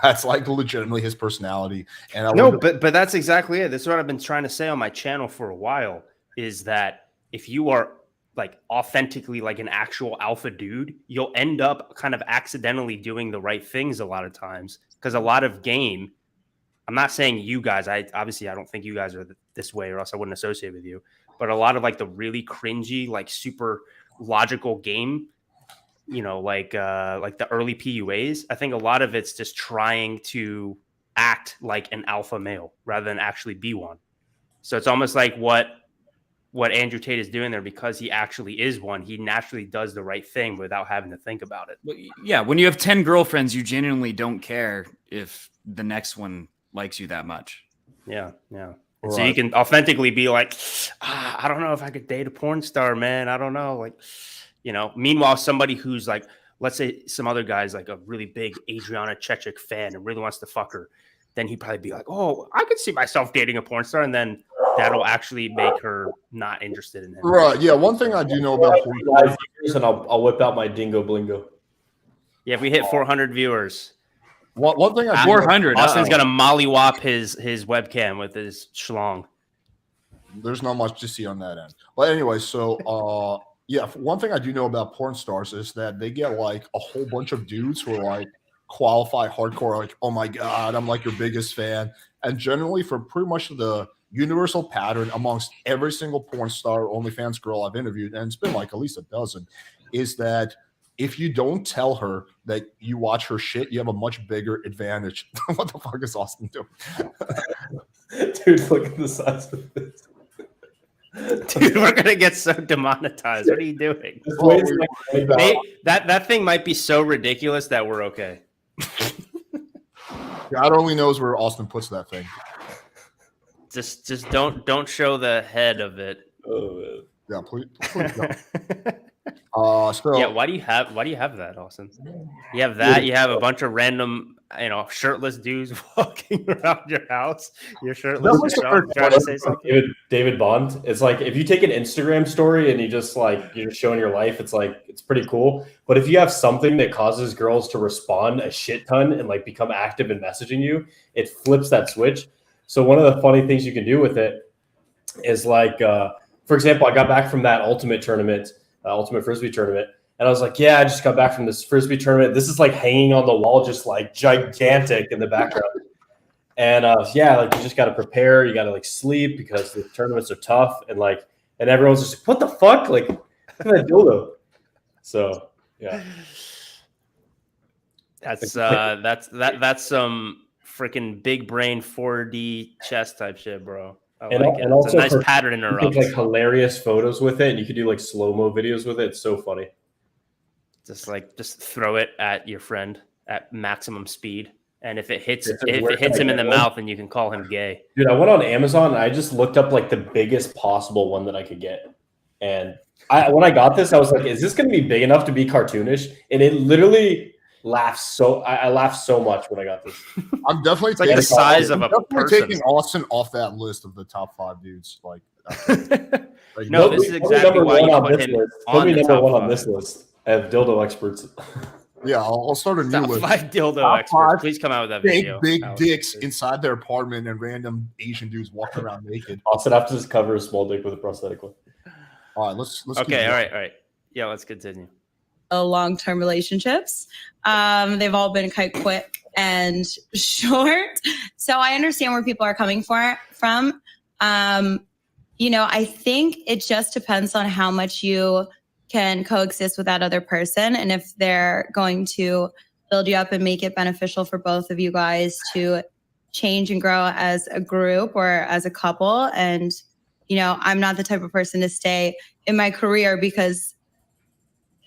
that's like legitimately his personality? And but that's exactly it. This is what I've been trying to say on my channel for a while, is that if you are like authentically like an actual alpha dude, you'll end up kind of accidentally doing the right things a lot of times, because a lot of game, I'm not saying you guys, I don't think you guys are this way, or else I wouldn't associate with you, but a lot of like the really cringy, like super logical game, you know, like the early PUAs, I think a lot of it's just trying to act like an alpha male rather than actually be one. So it's almost like what Andrew Tate is doing there, because he actually is one. He naturally does the right thing without having to think about it. Well, yeah, when you have 10 girlfriends, you genuinely don't care if the next one likes you that much. Yeah. Right. So you can authentically be like, I don't know if I could date a porn star, man. I don't know. Like, you know, meanwhile, somebody who's like, let's say some other guy's like a really big Adriana Chechik fan and really wants to fuck her, then he'd probably be like, oh, I could see myself dating a porn star. And then that'll actually make her not interested in him. Right. Yeah. One thing I do know about porn stars, And I'll whip out my dingo blingo. Yeah, if we hit 400 viewers, one thing I do 400. Austin's gonna mollywop his webcam with his schlong. There's not much to see on that end. But anyway, so yeah, one thing I do know about porn stars is that they get like a whole bunch of dudes who are like qualify hardcore, like, oh my god, I'm like your biggest fan. And generally, for pretty much the universal pattern amongst every single porn star OnlyFans girl I've interviewed, and it's been like at least a dozen, is that if you don't tell her that you watch her shit, you have a much bigger advantage. What the fuck is Austen doing? Dude, look at the size of this. Dude, we're gonna get so demonetized. What are you doing? That thing might be so ridiculous that we're okay. God only knows where Austen puts that thing. Just don't show the head of it. Oh, Yeah, please don't. So Yeah, why do you have that, Austin? You have that. You have a bunch of random, you know, shirtless dudes walking around your house. You're shirtless yourself. Trying to say something. David Bond. It's like if you take an Instagram story and you just like you're showing your life, it's like it's pretty cool. But if you have something that causes girls to respond a shit ton and like become active in messaging you, it flips that switch. So one of the funny things you can do with it is like, for example, I got back from that ultimate frisbee tournament, and I was like, yeah, I just got back from this frisbee tournament. This is like hanging on the wall, just like gigantic in the background. And yeah, like you just got to prepare. You got to like sleep because the tournaments are tough, and everyone's just like, what the fuck? Like, look at that dildo. So yeah, That's some freaking big brain 4D chess type shit, bro. And it's also a nice pattern interrupt. Take like hilarious photos with it, and you could do like slow-mo videos with it. It's so funny. Just throw it at your friend at maximum speed, and if it hits him in the mouth, then you can call him gay. Dude, I went on Amazon and I just looked up like the biggest possible one that I could get, and when I got this, I was like, "Is this going to be big enough to be cartoonish?" And it literally laughed so. I laughed so much when I got this. I'm definitely like the size of a person. Taking Austen off that list of the top 5 dudes. Like no, this is exactly why you put him on the top 5 on this list. I have dildo experts. Yeah, I'll start a new list. 5 dildo experts. Please come out with that video. Big dicks inside their apartment and random Asian dudes walking around naked. Austin have to just cover a small dick with a prosthetic one. All right, let's okay, all right. Yeah, let's continue. Long-term relationships. They've all been quite quick and short. So I understand where people are coming from. You know, I think it just depends on how much you can coexist with that other person, and if they're going to build you up and make it beneficial for both of you guys to change and grow as a group or as a couple. And, you know, I'm not the type of person to stay in my career because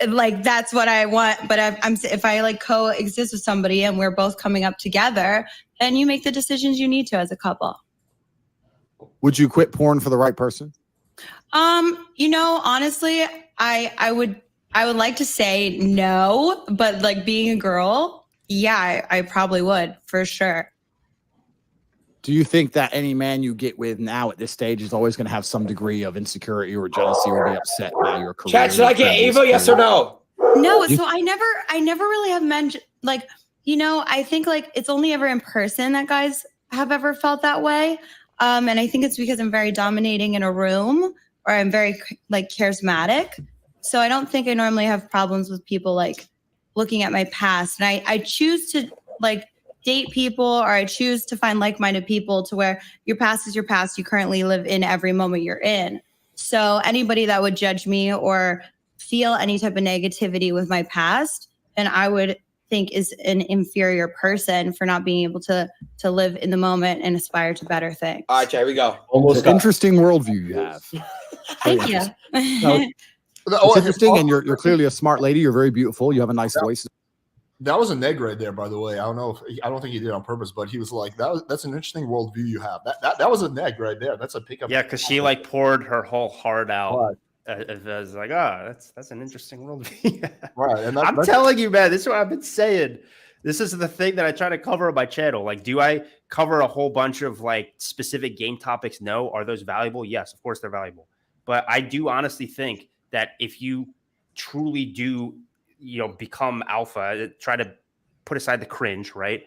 like that's what I want. But if I like coexist with somebody and we're both coming up together, then you make the decisions you need to as a couple. Would you quit porn for the right person? Honestly, I would like to say no, but like being a girl, yeah, I probably would for sure. Do you think that any man you get with now at this stage is always going to have some degree of insecurity or jealousy or be upset by your career? Chat, should I get Ava? Yes or no? No, so I never really have mentioned like, I think like it's only ever in person that guys have ever felt that way. And I think it's because I'm very dominating in a room or I'm very like charismatic. So I don't think I normally have problems with people like looking at my past. And I choose to like date people, or I choose to find like-minded people to where your past is your past. You currently live in every moment you're in. So anybody that would judge me or feel any type of negativity with my past, then I would think is an inferior person for not being able to live in the moment and aspire to better things. All right, here we go. Almost interesting worldview you have. Thank you. It's interesting, and you're clearly a smart lady. You're very beautiful. You have a nice voice. That was a neg right there, by the way. I don't think he did it on purpose, but he was like, that's an interesting worldview you have. That was a neg right there. That's a pickup. Yeah, because she like poured her whole heart out. It was like, that's an interesting worldview. Right. And I'm telling you, man, this is what I've been saying. This is the thing that I try to cover on my channel. Like, do I cover a whole bunch of like specific game topics? No. Are those valuable? Yes, of course they're valuable. But I do honestly think that if you truly do, become alpha, try to put aside the cringe, right,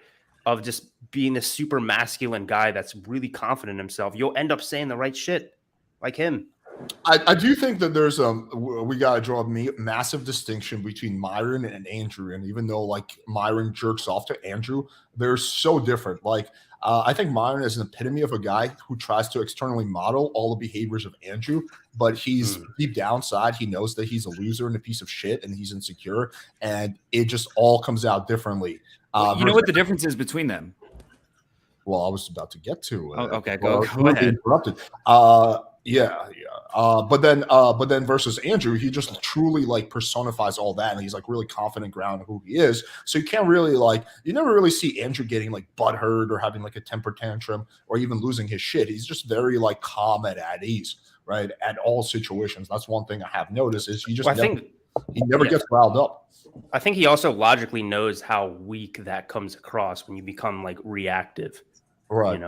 of just being this super masculine guy that's really confident in himself, you'll end up saying the right shit like him. I do think that there's we got to draw a massive distinction between Myron and Andrew. And even though like Myron jerks off to Andrew, they're so different. Like I think Myron is an epitome of a guy who tries to externally model all the behaviors of Andrew, but he's deep down inside, he knows that he's a loser and a piece of shit and he's insecure, and it just all comes out differently. You know what the difference is between them? Well, I was about to get to it. Okay, go ahead. Interrupted. Yeah. But then versus Andrew, he just truly like personifies all that, and he's like really confident ground who he is. So you can't really you never really see Andrew getting like butthurt or having like a temper tantrum or even losing his shit. He's just very like calm and at ease, right? At all situations. That's one thing I have noticed is he never gets riled up. I think he also logically knows how weak that comes across when you become like reactive, right?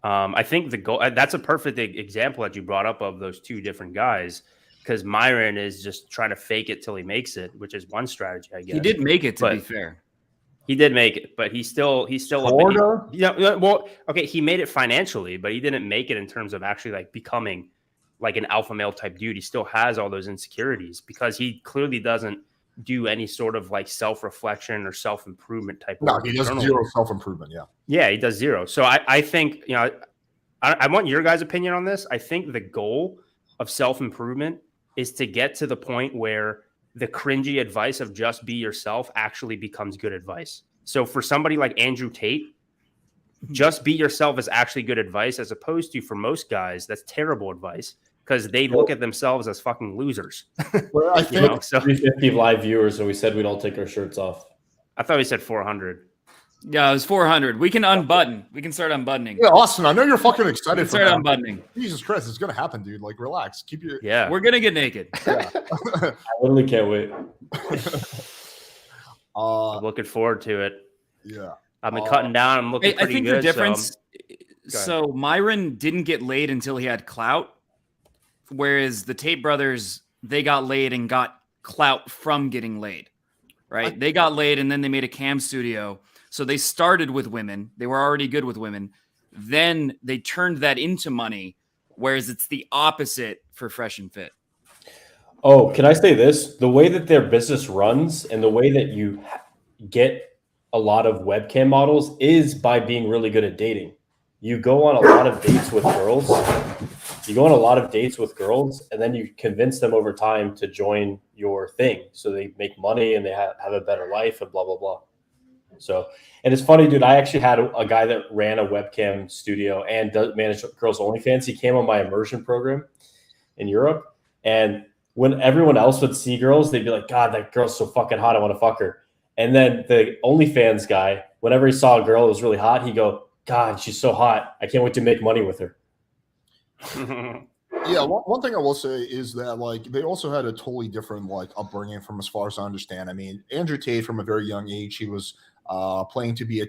I think the goal, that's a perfect example that you brought up of those two different guys, because Myron is just trying to fake it till he makes it, which is one strategy, I guess. He did make it, to be fair. He did make it, but he's still okay. He made it financially, but he didn't make it in terms of actually like becoming like an alpha male type dude. He still has all those insecurities because he clearly doesn't do any sort of like self-reflection or self-improvement type. No, he does zero self-improvement. Yeah, he does zero. So I think, I want your guys' opinion on this. I think the goal of self-improvement is to get to the point where the cringy advice of just be yourself actually becomes good advice. So for somebody like Andrew Tate, just be yourself is actually good advice, as opposed to for most guys, that's terrible advice, because they look at themselves as fucking losers. Well, I think 350 live viewers, and we said we don't take our shirts off. I thought we said 400. Yeah, it was 400. We can unbutton. We can start unbuttoning. Yeah, Austen, I know you're fucking excited for start unbuttoning. Jesus Christ, it's gonna happen, dude. Like, relax. Keep your We're gonna get naked. Yeah. I literally can't wait. I'm looking forward to it. Yeah. I've been cutting down. I'm looking pretty good. I think the difference. So Myron didn't get laid until he had clout, whereas the Tate brothers, they got laid and got clout from getting laid. Right? They got laid and then they made a cam studio. So they started with women. They were already good with women. Then they turned that into money, whereas it's the opposite for Fresh and Fit. Oh, can I say this? The way that their business runs and the way that you get a lot of webcam models is by being really good at dating. You go on a lot of dates with girls. And then you convince them over time to join your thing. So they make money and they have a better life and blah, blah, blah. So, and it's funny, dude, I actually had a guy that ran a webcam studio and managed girls' OnlyFans. He came on my immersion program in Europe. And when everyone else would see girls, they'd be like, God, that girl's so fucking hot, I want to fuck her. And then the OnlyFans guy, whenever he saw a girl that was really hot, he'd go, God, she's so hot. I can't wait to make money with her. Yeah, one thing I will say is that like they also had a totally different like upbringing from as far as I understand. I mean, Andrew Tate from a very young age, he was playing to be a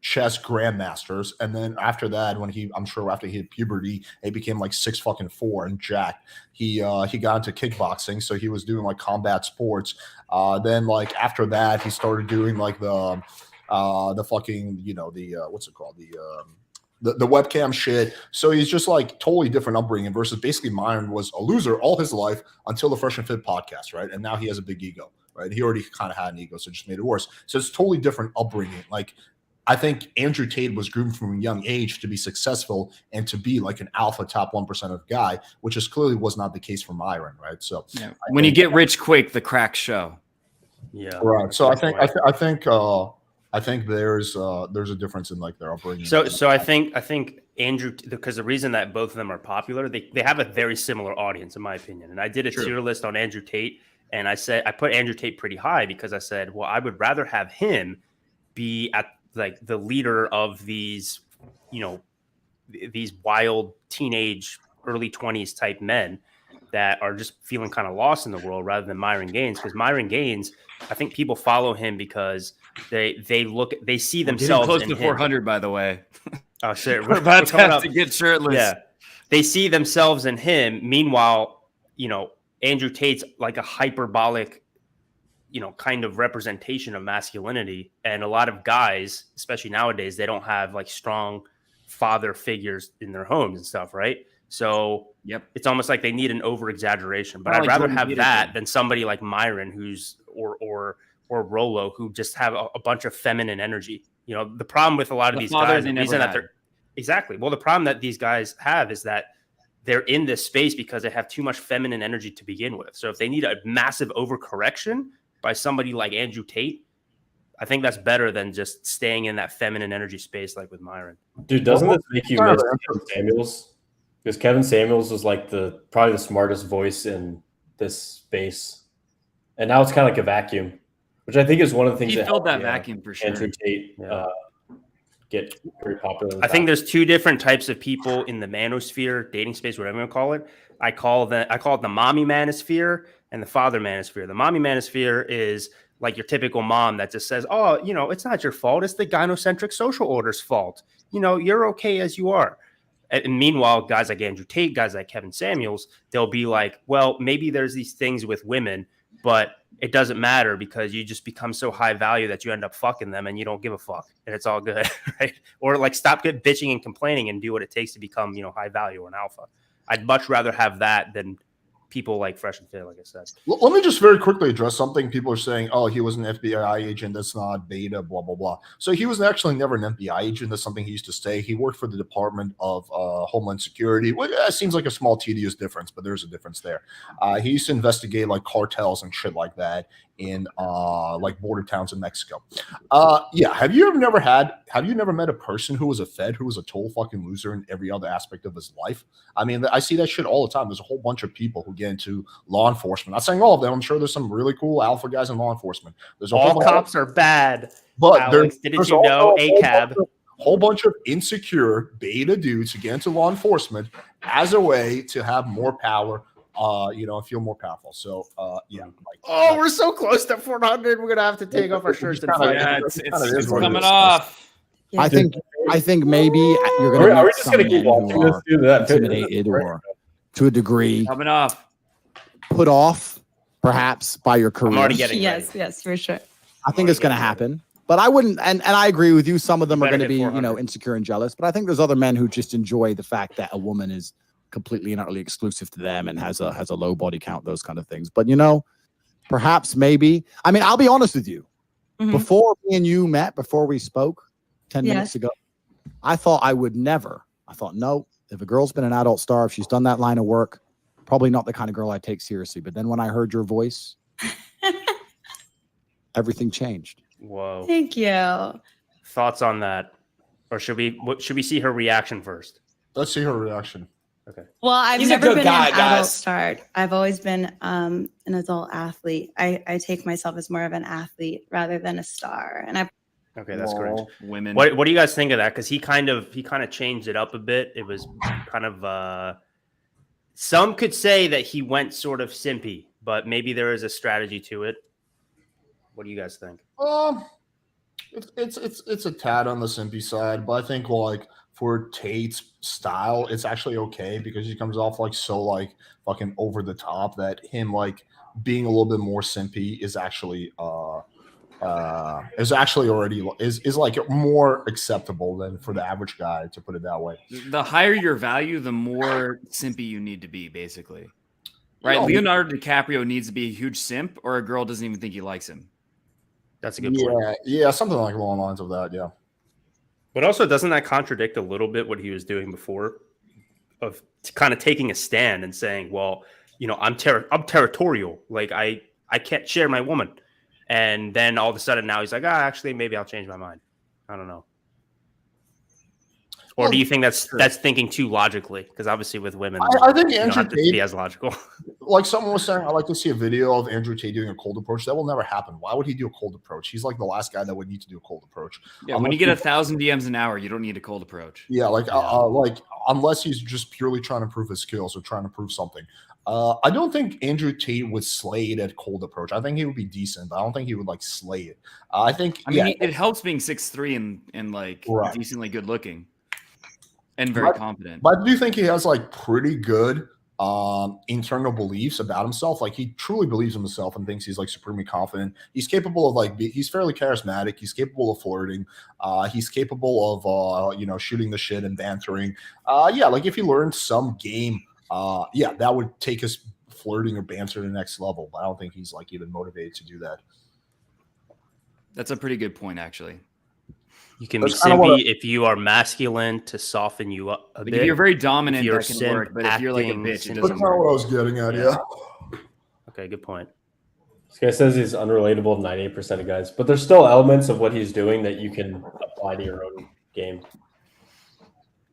chess grandmasters, and then after that, I'm sure after he hit puberty, he became like 6'4" and jacked. He got into kickboxing, so he was doing like combat sports. Then like after that, he started doing like the fucking what's it called, the webcam shit. So he's just like totally different upbringing versus basically Myron was a loser all his life until the Fresh and Fit podcast, right? And now he has a big ego, right? He already kind of had an ego, so it just made it worse. So it's totally different upbringing. Like I think Andrew Tate was groomed from a young age to be successful and to be like an alpha top 1% of guy, which is clearly was not the case for Myron, right? So yeah. When you get rich quick, the cracks show. Yeah. Right. So I think there's a difference in like their upbringing. So I think Andrew, because the reason that both of them are popular, they have a very similar audience in my opinion. And I did a tier list on Andrew Tate, and I said I put Andrew Tate pretty high because I said, well, I would rather have him be at like the leader of these, these wild teenage early 20s type men that are just feeling kind of lost in the world rather than Myron Gaines. Because Myron Gaines, I think people follow him because they see themselves close in to him. 400, by the way. Oh shit, we're about to have to get shirtless. Yeah, they see themselves in him. Meanwhile, Andrew Tate's like a hyperbolic, kind of representation of masculinity, and a lot of guys, especially nowadays, they don't have like strong father figures in their homes and stuff, right? So it's almost like they need an over exaggeration. But I'd rather have that than somebody like Myron, who's or Rolo, who just have a bunch of feminine energy. The problem with a lot of these guys, the reason that they're exactly the problem that these guys have is that they're in this space because they have too much feminine energy to begin with. So if they need a massive overcorrection by somebody like Andrew Tate, I think that's better than just staying in that feminine energy space like with Myron. Dude, doesn't this make you miss Kevin Samuels? Because Kevin Samuels was like probably the smartest voice in this space. And now it's kind of like a vacuum, which I think is one of the things he filled that vacuum for sure. Andrew Tate get very popular. I think there's two different types of people in the manosphere, dating space, whatever you call it. I call it the mommy manosphere and the father manosphere. The mommy manosphere is like your typical mom that just says, oh, it's not your fault. It's the gynocentric social order's fault. You're okay as you are. And meanwhile, guys like Andrew Tate, guys like Kevin Samuels, they'll be like, well, maybe there's these things with women, but it doesn't matter because you just become so high value that you end up fucking them and you don't give a fuck and it's all good, right? Or like stop bitching and complaining and do what it takes to become, high value or an alpha. I'd much rather have that than people like Fresh and Fit, like I said. Let me just very quickly address something. People are saying, oh, he was an FBI agent. That's not beta, blah, blah, blah. So he was actually never an FBI agent. That's something he used to say. He worked for the Department of Homeland Security. Well, that seems like a small, tedious difference, but there's a difference there. He used to investigate like cartels and shit like that in like border towns in Mexico. Yeah. Have you never met a person who was a Fed who was a total fucking loser in every other aspect of his life? I mean, I see that shit all the time. There's a whole bunch of people who get into law enforcement. Not saying all of them. I'm sure there's some really cool alpha guys in law enforcement. There's all cops are bad. But Alex, didn't you know ACAB? Whole bunch of insecure beta dudes who get into law enforcement as a way to have more power, feel more powerful. So, we're so close to 400. We're gonna have to take off our shirts and fight. Yeah, it's coming off. Yeah. I think maybe you're gonna. Are we just gonna keep watching this? Do that intimidated or to a degree coming off, put off perhaps by your career. I'm already getting yes, for sure. I think it's gonna happen. But I wouldn't, and I agree with you. Some of them are going to be, insecure and jealous. But I think there's other men who just enjoy the fact that a woman is completely and utterly exclusive to them and has a low body count, those kind of things. But perhaps maybe. I mean, I'll be honest with you. Mm-hmm. Before me and you met, before we spoke 10 minutes ago, I thought I would never. I thought, no, if a girl's been an adult star, if she's done that line of work, probably not the kind of girl I take seriously. But then when I heard your voice, everything changed. Whoa. Thank you. Thoughts on that? Or should we see her reaction first? Let's see her reaction. Okay. Well, I've He's a never good been guy, an adult guys. star. I've always been an adult athlete. I take myself as more of an athlete rather than a star. And I Okay, that's correct. Women. What do you guys think of that? Because he kind of changed it up a bit. It was kind of some could say that he went sort of simpy, but maybe there is a strategy to it. What do you guys think? It's a tad on the simpy side, but I think like for Tate's style, it's actually okay because he comes off like so like fucking over the top that him like being a little bit more simpy is actually already is like more acceptable than for the average guy, to put it that way. The higher your value, the more simpy you need to be, basically. Right? No. Leonardo DiCaprio needs to be a huge simp, or a girl doesn't even think he likes him. That's a good point. Yeah, something like along the lines of that. Yeah. But also, doesn't that contradict a little bit what he was doing before, of kind of taking a stand and saying, "Well, you know, I'm territorial. Like I can't share my woman," and then all of a sudden now he's like, actually, maybe I'll change my mind. I don't know. Or do you think that's thinking too logically? Because obviously with women, I think you don't Andrew have to Tate, be as logical. like someone was saying, I like to see a video of Andrew Tate doing a cold approach. That will never happen. Why would he do a cold approach? He's like the last guy that would need to do a cold approach. Yeah, when you get 1,000 DMs an hour, you don't need a cold approach. Yeah, like unless he's just purely trying to prove his skills or trying to prove something. I don't think Andrew Tate would slay it at cold approach. I think he would be decent, but I don't think he would like slay it. I mean, it helps being 6'3" and like Right. decently good looking and very confident. But I do think he has like pretty good internal beliefs about himself. Like he truly believes in himself and thinks he's like supremely confident. He's capable of like he's fairly charismatic. He's capable of flirting. He's capable of shooting the shit and bantering. Yeah, like if he learned some game, that would take his flirting or banter to the next level. But I don't think he's like even motivated to do that. That's a pretty good point, actually. You can be simpy if you are masculine to soften you up a bit. If you're very dominant, If that can work. But if you're like a bitch, it That's doesn't not work. what I was getting at. Yeah. Okay, good point. This guy says he's unrelatable to 98% of guys, but there's still elements of what he's doing that you can apply to your own game.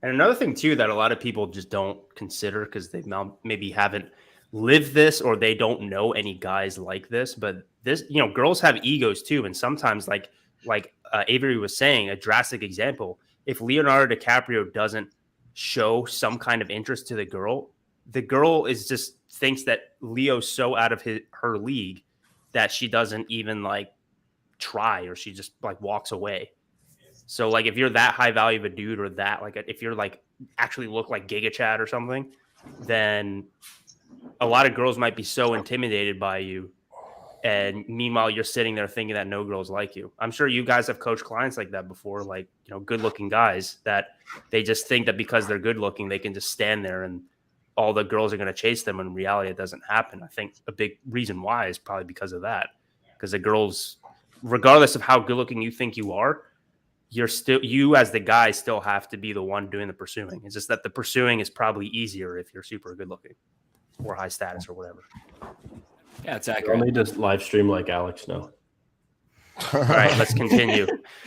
And another thing too that a lot of people just don't consider because they maybe haven't lived this or they don't know any guys like this. But this, girls have egos too, and sometimes like Avery was saying, a drastic example. If Leonardo DiCaprio doesn't show some kind of interest to the girl is just thinks that Leo's so out of her league that she doesn't even like try, or she just like walks away. So like if you're that high value of a dude, or that like if you're like actually look like Giga Chad or something, then a lot of girls might be so intimidated by you. And meanwhile, you're sitting there thinking that no girls like you. I'm sure you guys have coached clients like that before, like, good-looking guys that they just think that because they're good-looking, they can just stand there and all the girls are going to chase them. When in reality, it doesn't happen. I think a big reason why is probably because of that. Because the girls, regardless of how good-looking you think you are, you as the guy still have to be the one doing the pursuing. It's just that the pursuing is probably easier if you're super good-looking or high status or whatever. Yeah, it's You accurate. only just live stream like Alex now. All right, let's continue.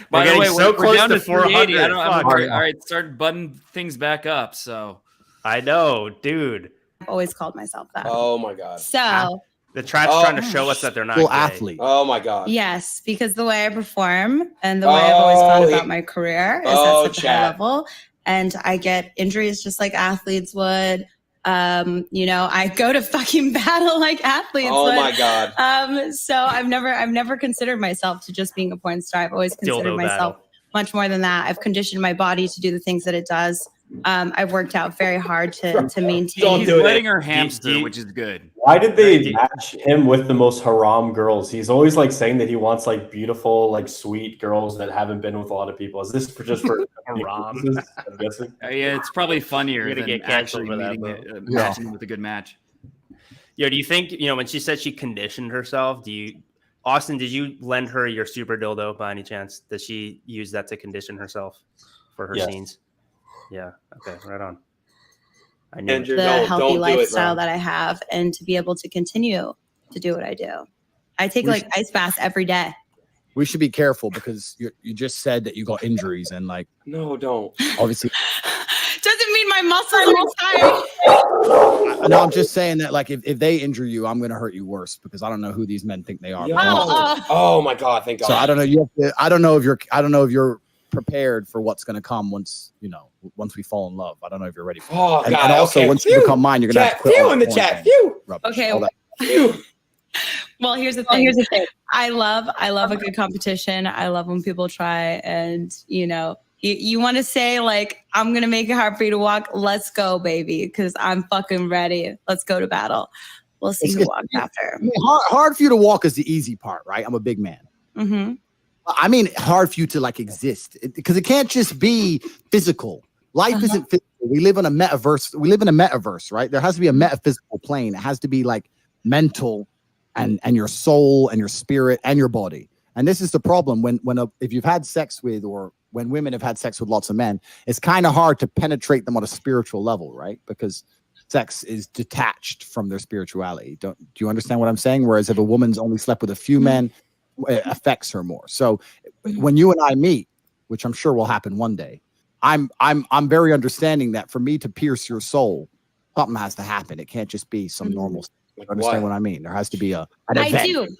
By the way, so we're close down to to 380. 400. All right, start butting things back up. So I know, dude. I've always called myself that. Oh my god. So The trap's trying to show us that they're not Full gay. athlete. Oh my god. yes, because the way I perform and the way I've always thought Oh, about my career is oh, at such a high chat. level, and I get injuries just like athletes would. I go to fucking battle like athletes Oh would. my god. So I've never considered myself to just being a porn star. I've always considered Dildo myself battle. much more than that. I've conditioned my body to do the things that it does. I've worked out very hard to maintain. Don't he's do it. letting her hamster, Do you- which is good. Why did they match him with the most haram girls? He's always like saying that he wants like beautiful, like sweet girls that haven't been with a lot of people. Is this just for Haram. purposes, I'm guessing? Yeah, it's probably funnier You're gonna than get canceled actually for that, meeting bro. matching with a good match. Yo, do you think, when she said she conditioned herself, Austen, did you lend her your super dildo by any chance? Does she use that to condition herself for her Yes. scenes? Yeah. Okay. Right on. I knew Andrew, it. the don't healthy do it, lifestyle bro. that I have, and to be able to continue to do what I do. I take We like ice baths every day. We should be careful because you just said that you got injuries and like No, don't. obviously Doesn't mean my muscles are tired. No, I'm just saying that like if they injure you, I'm gonna hurt you worse because I don't know who these men think they are. Oh my God! Thank God. So I don't know. I don't know if you're prepared for what's gonna come once we fall in love. I don't know if you're ready for it. Oh And, God! and also, once you become mine, you're gonna have to quit all in the the porn chat. thing. Phew. Okay. All that. Phew. Well, here's the thing. I love a good competition. I love when people try, and you want to say like, I'm gonna make it hard for you to walk. Let's go, baby, because I'm fucking ready. Let's go to battle. We'll see who walks after. I mean, hard for you to walk is the easy part, right? I'm a big man. Mm-hmm. I mean, hard for you to like exist because it can't just be physical. Life isn't physical. We live in a metaverse, right? There has to be a metaphysical plane. It has to be like mental and your soul and your spirit and your body. And this is the problem if you've had sex with, or when women have had sex with lots of men, it's kind of hard to penetrate them on a spiritual level, right? Because sex is detached from their spirituality. Do you understand what I'm saying? Whereas if a woman's only slept with a few men, it affects her more. So when you and I meet, which I'm sure will happen one day, I'm very understanding that for me to pierce your soul, something has to happen. It can't just be some normal. Like Understand what I mean? There has to be an event.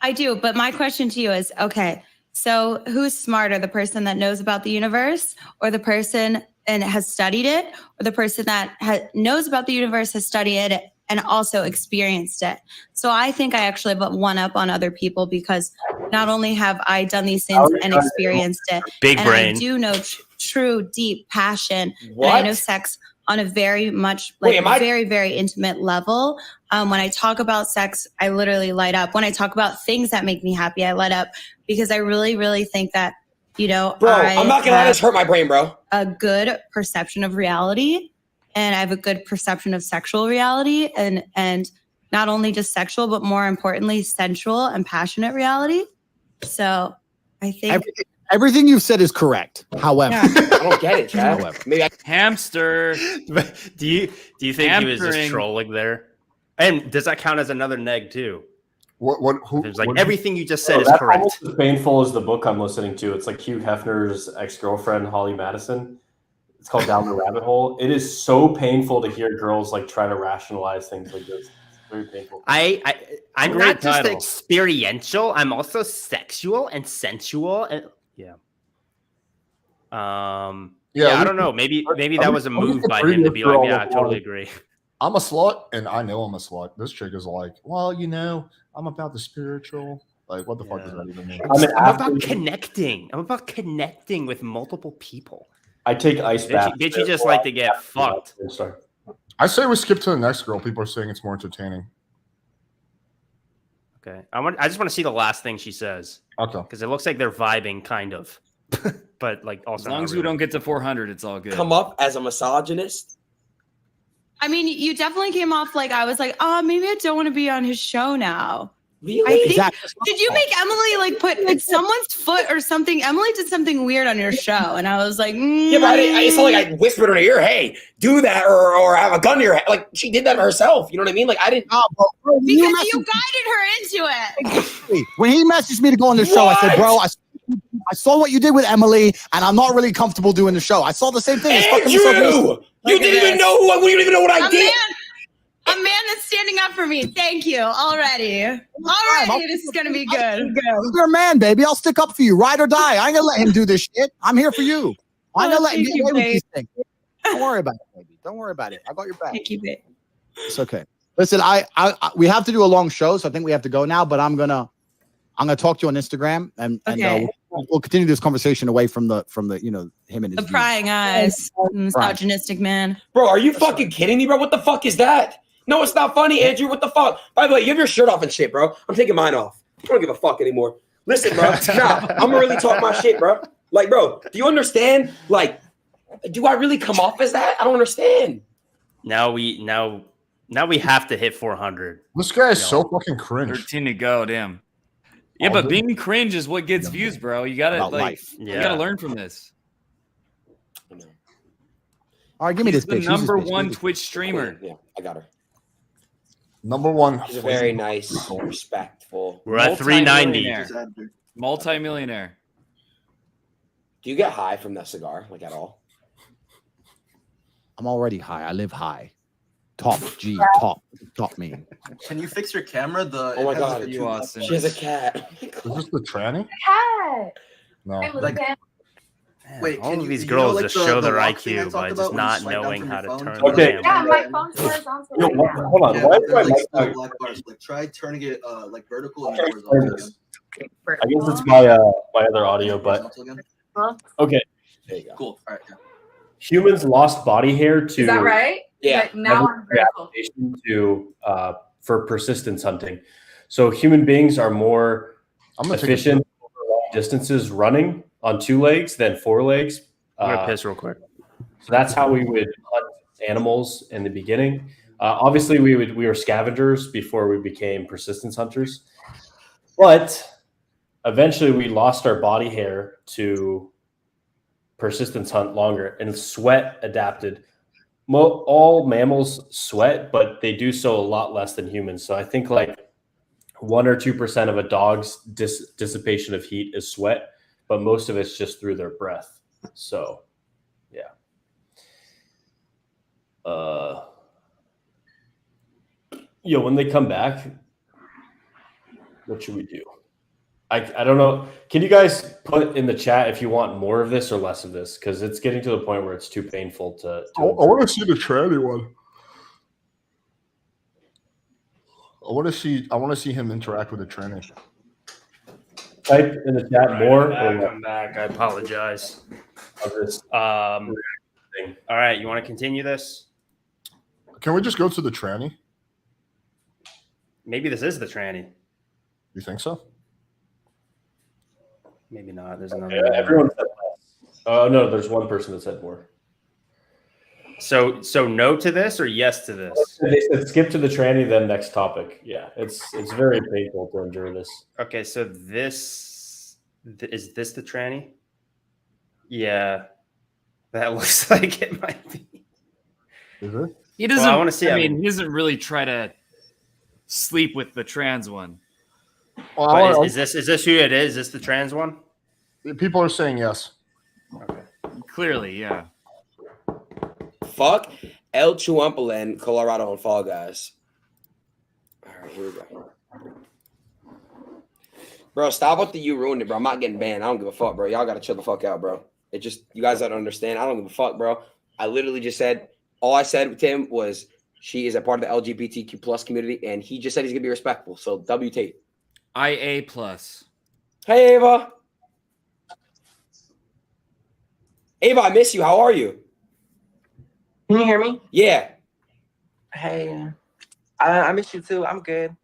I do. But my question to you is, okay, so who's smarter, the person that knows about the universe, or the person and has studied it, or the person that knows about the universe, has studied it, and also experienced it? So I think I actually have one up on other people because not only have I done these things and experienced it, Big and brain. I do know true, deep passion, What? and I know sex on a very much very, very intimate level. When I talk about sex, I literally light up. When I talk about things that make me happy, I light up because I really, really think that, bro, I'm not gonna let this hurt my brain, bro. A good perception of reality, and I have a good perception of sexual reality, and not only just sexual, but more importantly, sensual and passionate reality. So I think everything you've said is correct. However, I don't get it, Chad. Maybe Hamster. Do you think he was just trolling there? And does that count as another neg too? It's like everything you just said is that's correct. almost as painful as the book I'm listening to. It's like Hugh Hefner's ex-girlfriend, Holly Madison. It's called Down the Rabbit Hole. It is so painful to hear girls like try to rationalize things like this. It's very painful. I'm not just experiential. I'm also sexual and sensual. And I don't know. Maybe that was a move by him to be like, yeah, I totally agree. I'm a slut, and I know I'm a slut. This chick is like, well, I'm about the spiritual. Like, what the fuck does that even mean? I'm about connecting. I'm about connecting with multiple people. I take ice baths. Bitch, you just like to get fucked. I say we skip to the next girl. People are saying it's more entertaining. Okay. I just want to see the last thing she says. Okay. Because it looks like they're vibing, kind of. But like also, as long as we don't get to 400, it's all good. Come up as a misogynist. I mean, you definitely came off like I was like, oh, maybe I don't want to be on his show now. Really? Did you make Emily like put someone's foot or something? Emily did something weird on your show, and I was like, yeah, but it's not like I whispered in her ear, "Hey, do that," or have a gun to your head. Like she did that herself. You know what I mean? Like I didn't. Because you guided her into it. When he messaged me to go on the show, I said, "Bro, I saw what you did with Emily, and I'm not really comfortable doing the show." I saw the same thing. You didn't even know who. You didn't even know what I did. A man that's standing up for me. Thank you. Already, this is gonna be good. You're a man, baby. I'll stick up for you, ride or die. I ain't gonna let him do this shit. I'm here for you. I ain't gonna let him get away with these things. Don't worry about it, baby. Don't worry about it. I got your back. Thank you, babe. It's okay. Listen, we have to do a long show, so I think we have to go now. But I'm gonna talk to you on Instagram, and we'll continue this conversation away from the him and his the prying eyes, misogynistic man. Bro, are you fucking kidding me, bro? What the fuck is that? No, it's not funny, Andrew. What the fuck? By the way, you have your shirt off and shit, bro. I'm taking mine off. I don't give a fuck anymore. Listen, bro. Nah, I'm gonna really talk my shit, bro. Like, bro, do you understand? Like, do I really come off as that? I don't understand. Now we have to hit 400. This guy is so fucking cringe. 13 to go, damn. Yeah, but being cringe is what gets views, bro. You gotta you gotta learn from this. All right, give me this. The number one Twitch streamer. Yeah, I got her. Number one. She's a very nice, respectful. We're at 390. Multi-millionaire. Do you get high from that cigar, like at all? I'm already high. I live high. Top G, top me. Can you fix your camera? Oh my God, you, Austen. She has a cat. Is this the tranny? Cat. No. I was Like- cat. Wait, all can of you- these you know, girls like just the- show the their lock thing I IQ talked by about just when you not swipe down knowing from how your to phone? turn Okay. the Yeah, camera. my phone's horizontal You know right what? now. Hold on. Yeah, Why but is then my like mic still not- black bars. Like try turning it like vertical and Okay, horizontal. explain this. I guess it's my other audio, but Horizontal again? okay. There you go. Cool. All right. Yeah. Humans lost body hair to Is that right? Yeah. Like, now I'm vertical. to for persistence hunting. So human beings are more I'm gonna take efficient over long distances running on 2 legs than 4 legs. I'm gonna piss real quick. So that's how we would hunt animals in the beginning. Obviously, we were scavengers before we became persistence hunters, but eventually we lost our body hair to persistence hunt longer, and sweat adapted. All mammals sweat, but they do so a lot less than humans. So I think like 1 or 2% of a dog's dissipation of heat is sweat, but most of it's just through their breath. So, yeah. When they come back, what should we do? I don't know. Can you guys put in the chat if you want more of this or less of this? Because it's getting to the point where it's too painful to I want to see the tranny one. I want to see him interact with the tranny. type in the chat more or what? I'm back. I apologize. Of this. All right, you want to continue this? Can we just go to the tranny? Maybe this is the tranny. You think so? Maybe not. There's another. Yeah, everyone said less. Oh no, there's one person that said more. So no to this or yes to this? They said skip to the tranny, then next topic. Yeah, it's very painful to endure this. Okay, so this is this the tranny? Yeah, that looks like it might be. Is it? He doesn't. I wanna see I him. mean, he doesn't really try to sleep with the trans one. Well, But is this who it is? Is this the trans one? people are saying yes. Okay. Clearly, yeah. Fuck El Chuampalen, Colorado on Fall Guys. All right, here we go. Bro, stop with the you ruined it, bro. I'm not getting banned. I don't give a fuck, bro. Y'all gotta chill the fuck out, bro. It just you guys don't understand. I don't give a fuck, bro. I literally just said all I said with him was she is a part of the LGBTQ plus community, and he just said he's gonna be respectful. So W Tate. IA plus. Hey Ava. Ava, I miss you. How are you? Can you hear me? Yeah, Hey, I miss you too. I'm good.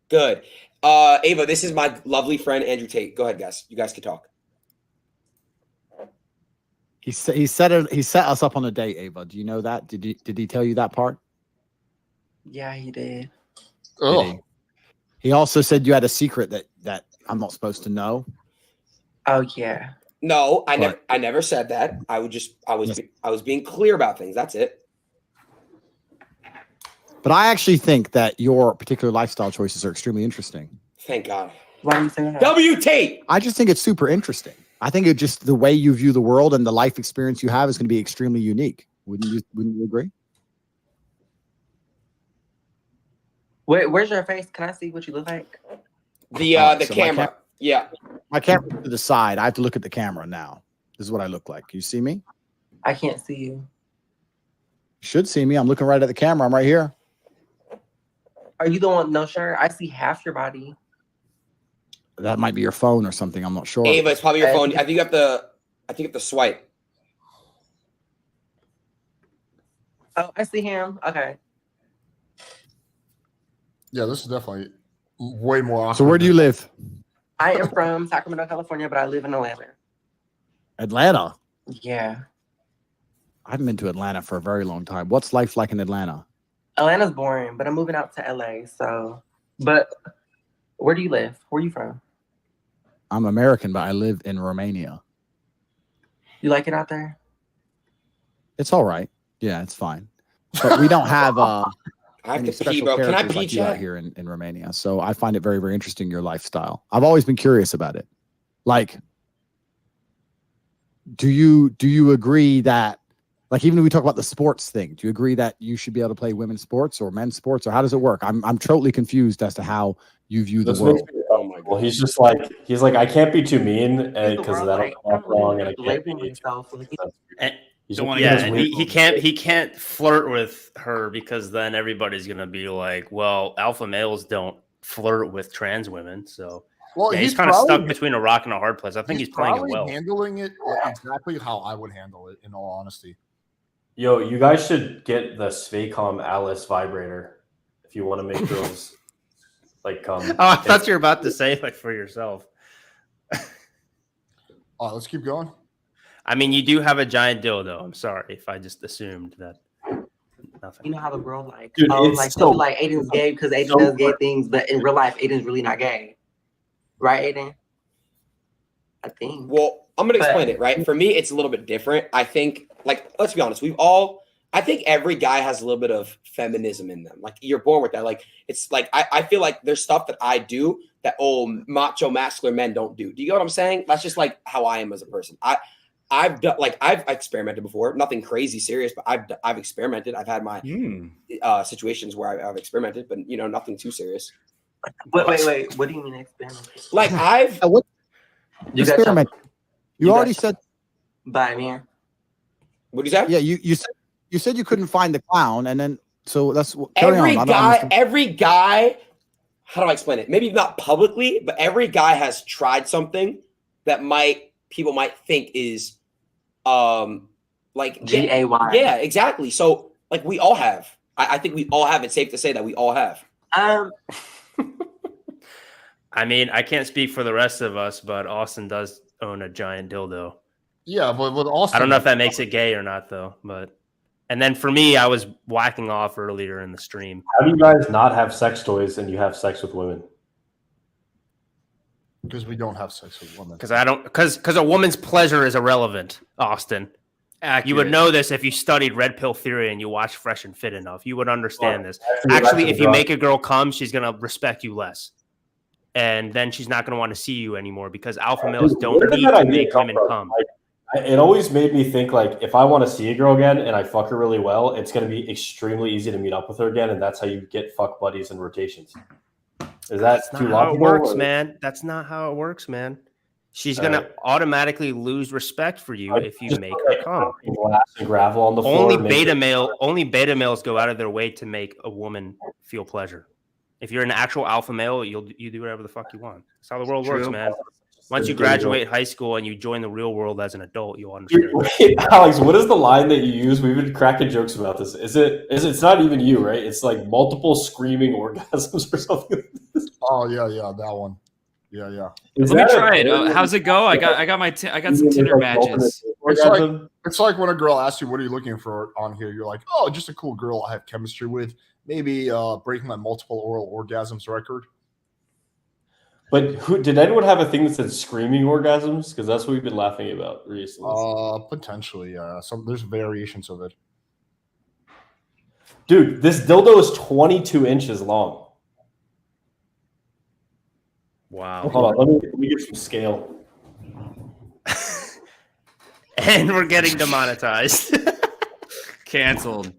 good. Ava, this is my lovely friend Andrew Tate. Go ahead, guys. You guys can talk. He set us up on a date, Ava. Do you know that? Did he tell you that part? Yeah, he did. Did Oh, he? He also said you had a secret that I'm not supposed to know. Oh yeah. No, But- I never said that. I was being clear about things. That's it. But I actually think that your particular lifestyle choices are extremely interesting. Thank God. Why do you say that? W Tate. I just think it's super interesting. I think it just the way you view the world and the life experience you have is going to be extremely unique. Wouldn't you agree? Where's your face? Can I see what you look like? The Alright, so my camera. Yeah. My camera's to the side. I have to look at the camera now. This is what I look like. You see me? I can't see you. You should see me. I'm looking right at the camera. I'm right here. Are you the one with no shirt? I see half your body. That might be your phone or something. I'm not sure. Ava, it's probably your phone. I think you have to swipe. Oh, I see him. Okay. yeah, this is definitely way more awkward. So where do you live? I am from Sacramento, California, but I live in Atlanta. Atlanta. Yeah. I haven't been to Atlanta for a very long time. What's life like in Atlanta? Atlanta's boring, but I'm moving out to LA. So, but where do you live? Where are you from? I'm American, but I live in Romania. You like it out there? It's all right. Yeah, it's fine. But we don't have I have any to pee, special bro. Can I characters pee, like you out chat? here in Romania. So I find it very, very interesting, your lifestyle. I've always been curious about it. Like, do you agree that Like, even if we talk about the sports thing, do you agree that you should be able to play women's sports or men's sports, or how does it work? I'm totally confused as to how you view the This world. makes me uncomfortable. He's just like, I can't be too mean because world, that'll like, come off wrong, and I can't labeling be myself. He's Don't just- wanna he get has his weird- he can't flirt with her because then everybody's gonna be like, well, alpha males don't flirt with trans women, so Well, yeah, he's kind of stuck between a rock and a hard place. I think he's playing it probably well. handling it exactly how I would handle it, in all honesty. Yo, you guys should get the Svaycom Alice vibrator if you want to make girls like come. Oh, I thought you were about to say like for yourself. Let's keep going. I mean, you do have a giant dildo. I'm sorry if I just assumed that. Nothing. You know how the world like, Dude, oh, it's like, so- like Aiden's gay because Aiden so does gay things, but in real life, Aiden's really not gay. Right, Aiden? I think. Well, I'm gonna explain it, right? For me, it's a little bit different. I think, like, let's be honest, I think every guy has a little bit of feminism in them. Like, you're born with that. Like, it's like I feel like there's stuff that I do that macho masculine men don't do. Do you get what I'm saying? That's just like how I am as a person. I've experimented before, nothing crazy serious, but I've experimented. I've had my situations where I've experimented, but nothing too serious. Wait. What do you mean experiment? Like What You got experiment? You you already got- said. By me. What is that? Yeah, you said you couldn't find the clown, and then so that's carry Every on. I don't understand. every guy. How do I explain it? Maybe not publicly, but every guy has tried something that people might think is, like GAY. Yeah, exactly. So like we all have. I think we all have. It's safe to say that we all have. I mean, I can't speak for the rest of us, but Austen does own a giant dildo. Yeah, but with Austen, I don't know if that makes it gay or not, though. And then for me, I was whacking off earlier in the stream. How do you guys not have sex toys and you have sex with women? because we don't have sex with women. Because a woman's pleasure is irrelevant, Austen. Accurate. You would know this if you studied red pill theory and you watched Fresh and Fit enough. You would understand this. Actually, Actually, if you make a girl come, she's going to respect you less. And then she's not going to want to see you anymore because alpha males don't Where did need that to idea make come women from? come. It always made me think like if I want to see a girl again and I fuck her really well, it's going to be extremely easy to meet up with her again, and that's how you get fuck buddies and rotations. Is that That's too not how it logical? works, or- man. That's not how it works, man. She's going to automatically lose respect for you if you Just make like her come. glass and gravel on the floor. Only make it- beta males go out of their way to make a woman feel pleasure. If you're an actual alpha male, you do whatever the fuck you want. That's how the world works, man. Once you graduate high school and you join the real world as an adult, you'll understand. Wait, Alex, what is the line that you use? We've been cracking jokes about this. It's not even you, right? It's like multiple screaming orgasms or something. Oh yeah, that one. Yeah. Is Let me that try a it. thing? How's it go? I got some Tinder Like, matches. It's like when a girl asks you, "What are you looking for on here?" You're like, "Oh, just a cool girl I have chemistry with. Maybe breaking my multiple oral orgasms record." But did anyone have a thing that said screaming orgasms? Because that's what we've been laughing about recently. Potentially, yeah. There's variations of it. Dude, this dildo is 22 inches long. Wow. Hold on, let me get some scale. And we're getting demonetized. Canceled.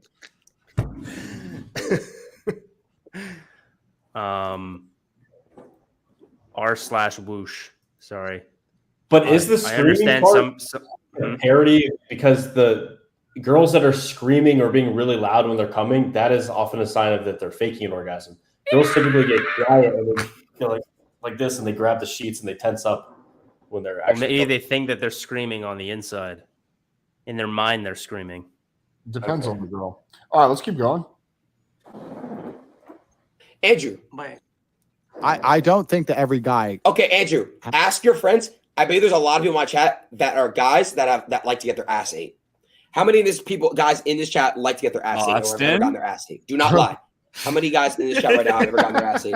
R/whoosh. Sorry. But is the I screaming understand part some parody because the girls that are screaming or being really loud when they're coming, that is often a sign of that they're faking an orgasm. Girls typically get quiet and they feel like this, and they grab the sheets and they tense up when they're Or actually. maybe they think that they're screaming on the inside. In their mind, they're screaming. Depends on the girl. All right, let's keep going. Andrew. But I don't think that every guy. Okay, Andrew. Ask your friends. I bet there's a lot of people in my chat that are guys that like to get their ass ate. How many of these guys in this chat like to get their ass ate or have never gotten their ass ate? Do not lie. How many guys in this chat right now have never gotten their ass ate?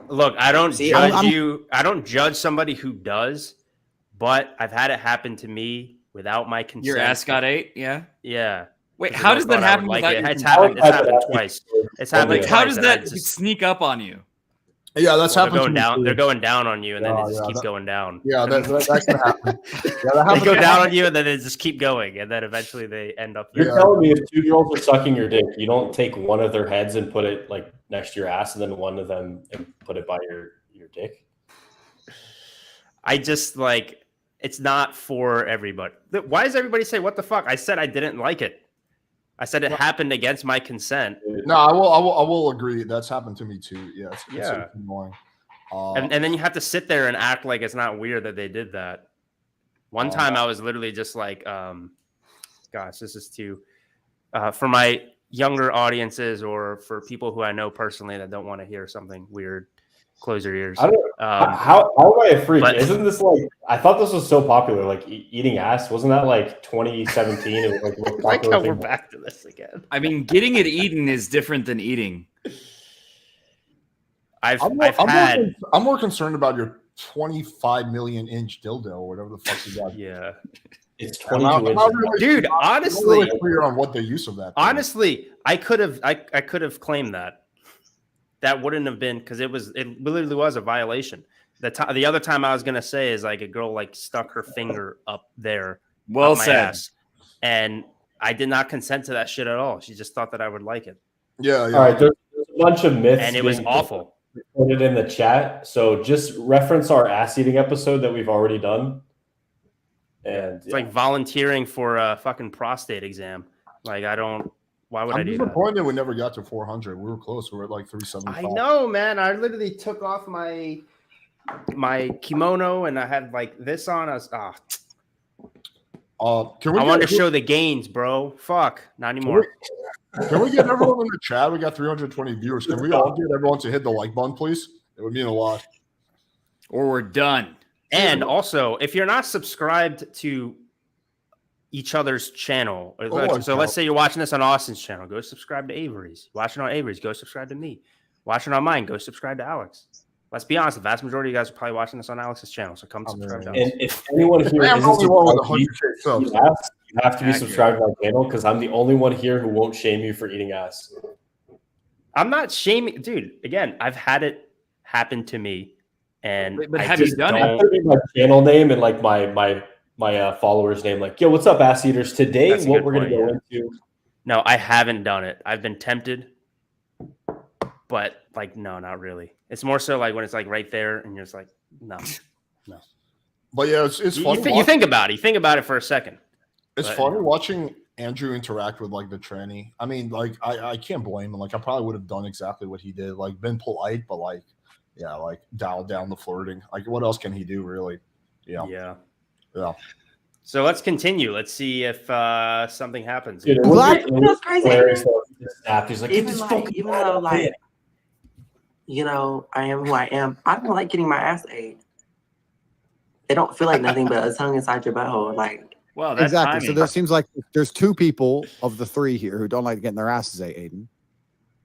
Look, I don't See, judge you. I don't judge somebody who does, but I've had it happen to me without my consent. Your ass got ate? Yeah. Yeah. Wait, Because how I does thought that I happen would like without it. your It's consent? happened twice. It's happened Like, twice. how does and I that just- sneak up on you? Yeah, that's Well, happened. they're going to me down. too. They're going down on you, and then Yeah, they just yeah, keep that- going down. Yeah, that can happen. Yeah, that They happens. go down on you, and then they just keep going, and then eventually they end up. You're Yeah. telling me if two girls are sucking your dick, you don't take one of their heads and put it like next to your ass, and then one of them and put it by your dick? I just like it's not for everybody. Why does everybody say what the fuck? I said I didn't like it. I said it happened against my consent. No, I will agree. That's happened to me too. Yeah, it's Yeah. annoying. And then you have to sit there and act like it's not weird that they did that. One time I was literally just like, gosh, this is too for my younger audiences or for people who I know personally that don't want to hear something weird. Close your ears. I don't. How am I a freak? but- Isn't this like? I thought this was so popular, like eating ass. Wasn't that like 2017? It was like the most I like popular how we're thing. back to this again. I mean, getting it eaten is different than eating. I've I'm had more concerned about your 25 million inch dildo or whatever the fuck you got. yeah. It's I'm 22 not inches. really- Dude, I'm not honestly, really clear on what the use of that. thing is. honestly, I could have claimed that. That wouldn't have been because it literally was a violation. The other time I was gonna say is like a girl like stuck her finger up there, Well up my said. ass, and I did not consent to that shit at all. She just thought that I would like it, Yeah, yeah. All right, there's a bunch of myths, and it was being awful. put it in the chat. So just reference our ass eating episode that we've already done. And It's like volunteering for a fucking prostate exam. Like I don't. Why would I I'm do that? disappointed we never got to 400. We were close. We were at like 375. I know, man. I literally took off my kimono and I had like this on. I was Can we I get, wanted to show the gains, bro. Fuck, not anymore. Can we get everyone in the chat? We got 320 viewers. Can we all get everyone to hit the like button, please? It would mean a lot. Or we're done. And also, if you're not subscribed to each other's channel, so let's say you're watching this on Austen's channel, go subscribe to Avery's. Watching on Avery's, go subscribe to me. Watching on mine, go subscribe to Alex. Let's be honest, the vast majority of you guys are probably watching this on Alex's channel, so come subscribe to Alex. And if anyone here I'm isn't the only one with subscribed 100K to subs. eat ass, you have to be subscribed to my channel because I'm the only one here who won't shame you for eating ass. I'm not shaming, dude. Again, I've had it happen to me, and But I have you just done it? don't- I put in my channel name and like my followers name, like, yo, what's up, ass eaters? Today, That's a what good we're gonna point, go into. No, I haven't done it. I've been tempted, but like, no, not really. It's more so like when it's like right there, and you're just like, no. But yeah, it's You, funny. you think about it. You think about it for a second. It's but- funny watching Andrew interact with like the tranny. I mean, like I can't blame him. Like I probably would have done exactly what he did. Like been polite, but like yeah, like dial down the flirting. Like what else can he do really? Yeah. Yeah. So let's continue. Let's see if something happens. Dude, it Glad- would be That's crazy. hilarious though if he just snapped. He's like, get Even this like, fucking even though like, you know, I am who I am. I don't like getting my ass ate. It don't feel like nothing but a tongue inside your butthole. Like, Well, that's Exactly. So timing. there seems like there's two people of the three here who don't like getting their asses ate, Aiden.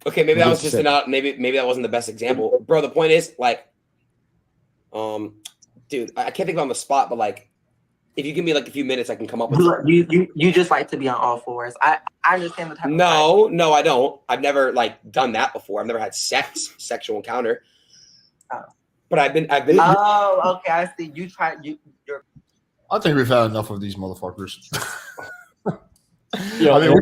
Okay, maybe that Well, was just shit. not. Maybe that wasn't the best example, bro. The point is, like, dude, I can't think of on the spot, but like, if you give me like a few minutes, I can come up with. something. you just like to be on all fours. I understand the type. No, I don't. I've never like done that before. I've never had sexual encounter. Oh. But I've been. Oh, okay. I see. You're. I think we've had enough of these motherfuckers. Yo, I mean,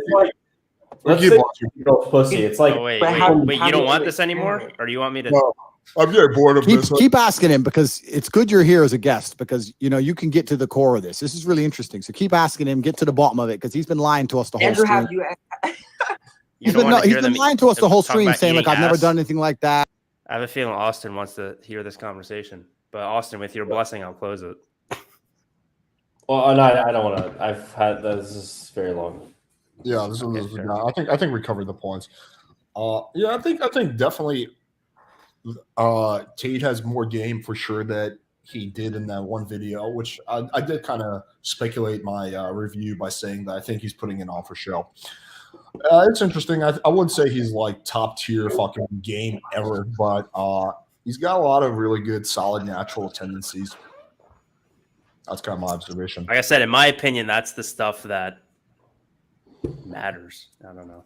let's keep say watching. girl's pussy. It's like Oh, wait, But wait, how- wait. how You do don't you want this explain anymore, it? or do you want me to? No, I'm getting bored of this. Keep asking him because it's good you're here as a guest because you know you can get to the core of this. This is really interesting. So keep asking him, get to the bottom of it because he's been lying to us the whole Andrew, stream. have you? You He's don't been, want to he's hear been them lying to us the whole talk stream, about saying like eating I've never ass? done anything like that. I have a feeling Austin wants to hear this conversation. But Austin, with your blessing, I'll close it. well, and I don't want to. I've had this is very long. Yeah, this Okay, is. fair. I think we covered the points. Yeah, I think definitely Tate has more game for sure that he did in that one video, which I did kind of speculate my review by saying that I think he's putting it on for show. It's interesting. I wouldn't say he's like top tier fucking game ever, but he's got a lot of really good, solid natural tendencies. That's kind of my observation. Like I said, in my opinion, that's the stuff that matters. I don't know.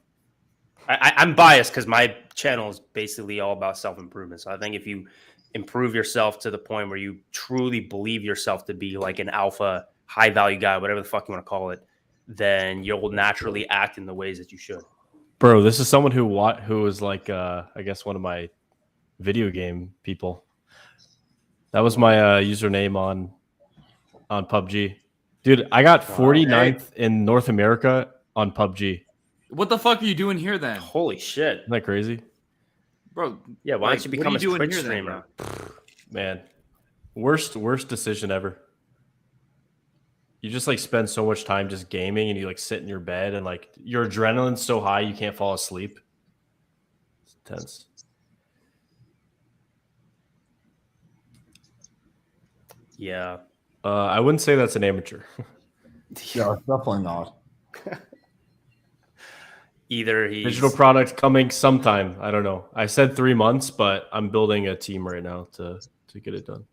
I'm biased because my channel is basically all about self-improvement. So I think if you improve yourself to the point where you truly believe yourself to be like an alpha, high value guy, whatever the fuck you want to call it, then you'll naturally act in the ways that you should. Bro, this is someone who was like, I guess one of my video game people. That was my username on PUBG. Dude, I got 49th in North America on PUBG. What the fuck are you doing here then? Holy shit. Isn't that crazy? Bro, yeah, why don't you become a Twitch streamer? Man, worst decision ever. You just like spend so much time just gaming, and you like sit in your bed, and like your adrenaline's so high you can't fall asleep. It's intense. Yeah. I wouldn't say that's an amateur. Yeah, definitely not. Either he's Digital product coming sometime. I don't know. I said 3 months, but I'm building a team right now to get it done.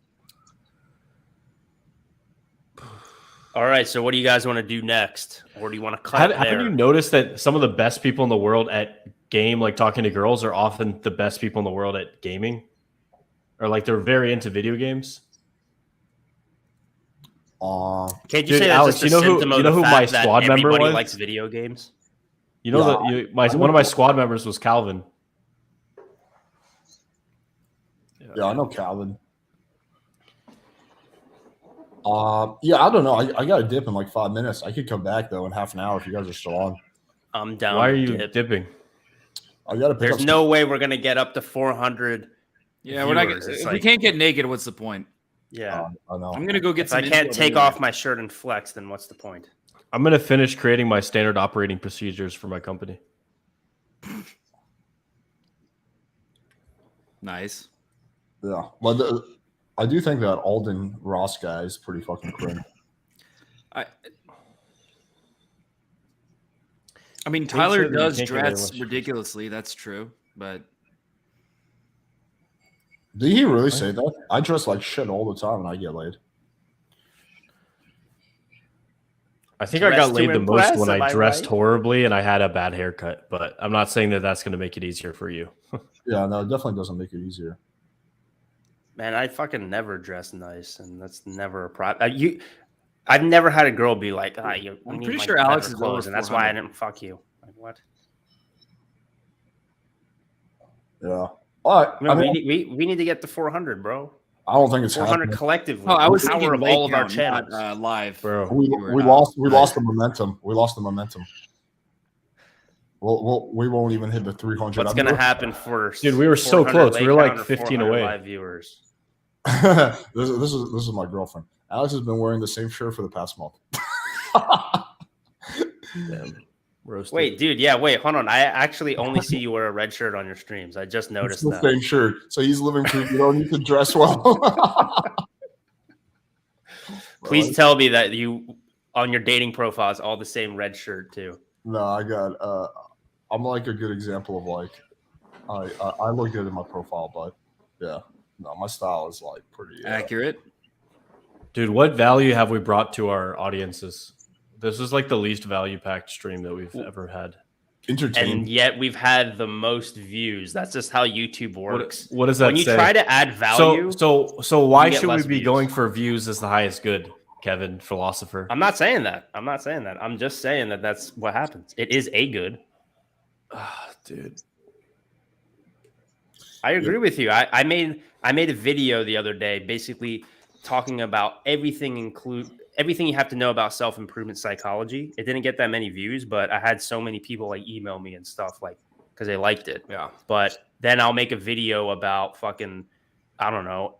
All right, so what do you guys want to do next? Or do you want to cut Have you noticed that some of the best people in the world at game, like talking to girls, are often the best people in the world at gaming? Or like they're very into video games? Can't you dude, say that's Alex, just a symptom of the who fact my that squad member everybody was? likes video games? You know that one of my squad members was Calvin. Yeah, I know Calvin. Yeah, I don't know. I got to dip in like 5 minutes. I could come back though in half an hour if you guys are still on. I'm down. Why are to you dip. dipping? I got to pick There's up no way we're gonna get up to 400. Yeah, we're not. viewers. It's If like, we can't get naked, what's the point? Yeah, I know. I'm gonna go get if some. I can't info take anyway. off my shirt and flex, then what's the point? I'm going to finish creating my standard operating procedures for my company. Nice. Yeah, but I do think that Alden Ross guy is pretty fucking cringe. I mean, Tyler said that you does can't get dress any ridiculously. That's true, but Did he really say that? I dress like shit all the time and I get laid. I think I Dressed got to laid the most impress, when am I I dressed right? horribly and I had a bad haircut, but I'm not saying that that's going to make it easier for you. Yeah, no, it definitely doesn't make it easier. Man, I fucking never dress nice, and that's never a problem. I've never had a girl be like, I'm pretty sure Alex is clothes, over and that's why I 400. didn't fuck you. Like what? Yeah. All right. No, I mean, we need to get to 400, bro. I don't think it's 400 happening. collectively. oh, I was the power thinking of leg all of our count, channels. not, live. Bro, We lost the momentum. We lost the momentum. We won't even hit the 300. What's going to happen first? Dude, we were so 400 close. leg We were like count or 15 400 away. Live viewers. this is my girlfriend. Alex has been wearing the same shirt for the past month. Damn. Roasted. Wait, dude. Yeah, wait. Hold on. I actually only see you wear a red shirt on your streams. I just It's noticed the that. same shirt. So he's living proof you don't need to dress well. Please tell me that you on your dating profile is all the same red shirt too. No, I got. I'm like a good example of like, I look good in my profile, but yeah, no, my style is like pretty Accurate. Dude, what value have we brought to our audiences? This is like the least value packed stream that we've ever had. entertaining. And yet we've had the most views. That's just how YouTube works. What does that When you say? try to add value, So why you get should we less be views. going for views as the highest good, Kevin, philosopher? I'm not saying that. I'm not saying that. I'm just saying that that's what happens. It is a good. Dude. I agree with you. I made a video the other day basically talking about everything you have to know about self-improvement psychology. It didn't get that many views, but I had so many people like email me and stuff like because they liked it. Yeah. But then I'll make a video about fucking, I don't know,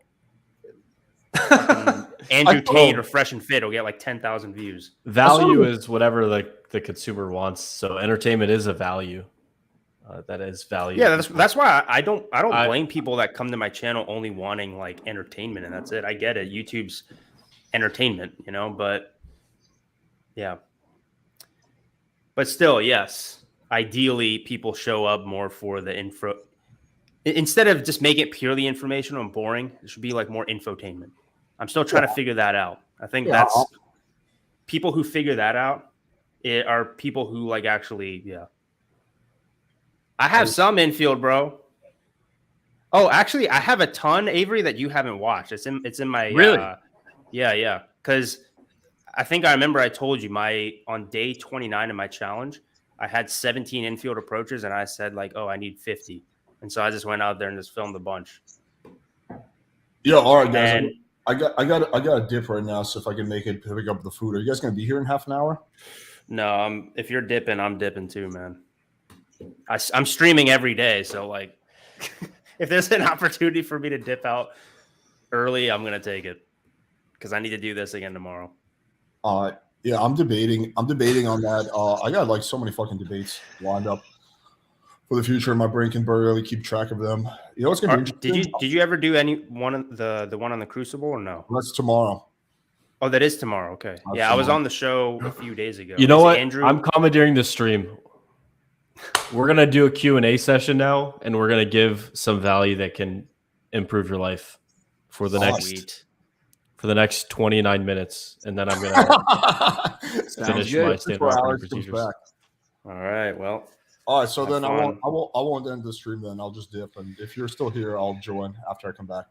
fucking Andrew Tate or Fresh and Fit will get like 10,000 views. Value is whatever the consumer wants. So entertainment is a value. That is value. Yeah, that's why I don't blame people that come to my channel only wanting like entertainment and that's it. I get it. YouTube's entertainment, but yeah. But still, yes. Ideally, people show up more for the info. Instead of just making it purely informational and boring, it should be like more infotainment. I'm still trying to figure that out. I think that's people who figure that out are people who like actually, I have some infield, bro. Oh, actually, I have a ton, Avery, that you haven't watched. It's in my Really? Yeah. Because I think I remember I told you on day 29 of my challenge, I had 17 infield approaches, and I said like, oh, I need 50, and so I just went out there and just filmed a bunch. Yeah, all right, guys. And I got a dip right now, so if I can make it pick up the food. Are you guys gonna be here in half an hour? no, if you're dipping, I'm dipping too, man. I'm streaming every day, so like, if there's an opportunity for me to dip out early, I'm gonna take it because I need to do this again tomorrow. Yeah, I'm debating on that. I got like so many fucking debates lined up for the future. My brain can barely keep track of them. You know what's gonna be interesting? Did you ever do any one of the one on the Crucible or no? That's tomorrow. Oh, that is tomorrow. Okay. That's Yeah, I was tomorrow. on the show a few days ago. You know Is what? Andrew? I'm commandeering the stream. We're going to do a Q&A session now, and we're going to give some value that can improve your life for the next 29 minutes, and then I'm going to finish my standard operating procedures. All right. Well. All right. So then I won't end the stream. Then I'll just dip, and if you're still here, I'll join after I come back.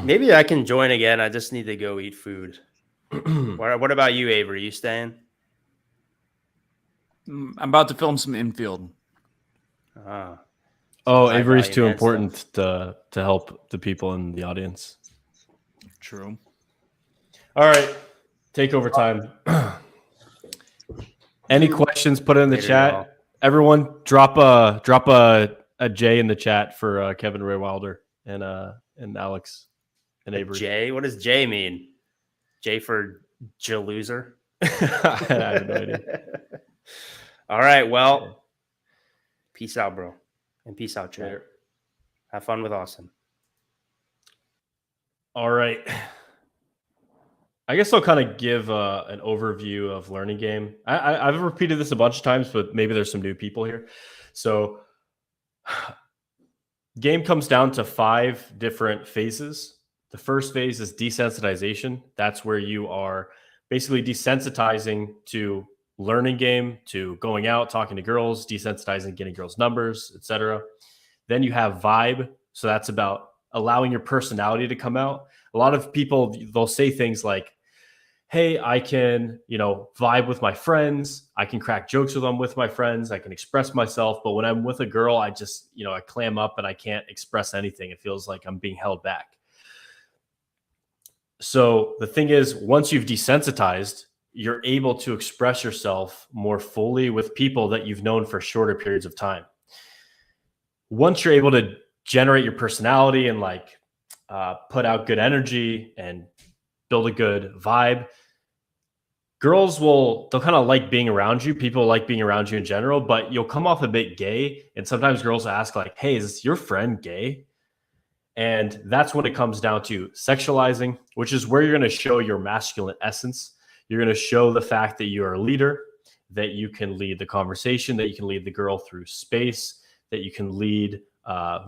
Maybe I can join again. I just need to go eat food. What about you, Avery? You staying? I'm about to film some infield. Oh, Avery's too important to help the people in the audience. True. All right, take over time. Any questions? Put it in the chat. Everyone, drop a J in the chat for Kevin Ray Wilder and Alex and Avery. J? What does J mean? J for J-loser? I have no idea. All right. Well, peace out, bro. And peace out, chat. Have fun with Austen. All right. I guess I'll kind of give an overview of Learning Game. I've repeated this a bunch of times, but maybe there's some new people here. So game comes down to 5 different phases. The first phase is desensitization. That's where you are basically desensitizing to Learning Game, to going out, talking to girls, desensitizing, getting girls' numbers, etc. Then you have vibe. So that's about allowing your personality to come out. A lot of people, they'll say things like, hey, I can, vibe with my friends. I can crack jokes with my friends. I can express myself. But when I'm with a girl, I just, I clam up and I can't express anything. It feels like I'm being held back. So the thing is, once you've desensitized, you're able to express yourself more fully with people that you've known for shorter periods of time. Once you're able to generate your personality and put out good energy and build a good vibe, girls they'll kind of like being around you. People like being around you in general, but you'll come off a bit gay. And sometimes girls ask like, hey, is your friend gay? And that's when it comes down to sexualizing, which is where you're going to show your masculine essence. You're going to show the fact that you're a leader, that you can lead the conversation, that you can lead the girl through space, that you can lead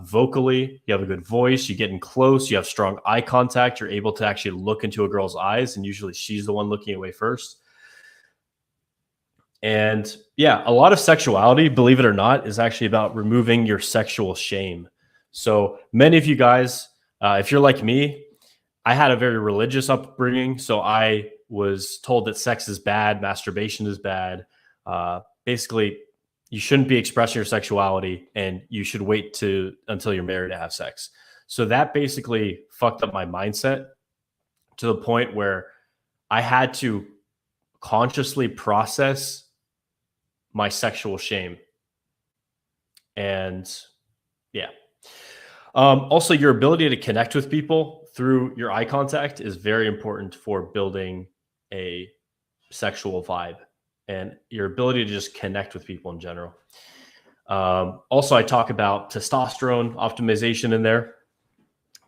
vocally. You have a good voice. You get in close. You have strong eye contact. You're able to actually look into a girl's eyes, and usually she's the one looking away first. And yeah, a lot of sexuality, believe it or not, is actually about removing your sexual shame. So many of you guys, if you're like me, I had a very religious upbringing. So I was told that sex is bad, masturbation is bad. Basically, you shouldn't be expressing your sexuality, and you should wait until you're married to have sex. So that basically fucked up my mindset to the point where I had to consciously process my sexual shame. And yeah. Also, your ability to connect with people through your eye contact is very important for building a sexual vibe and your ability to just connect with people in general. Also, I talk about testosterone optimization in there,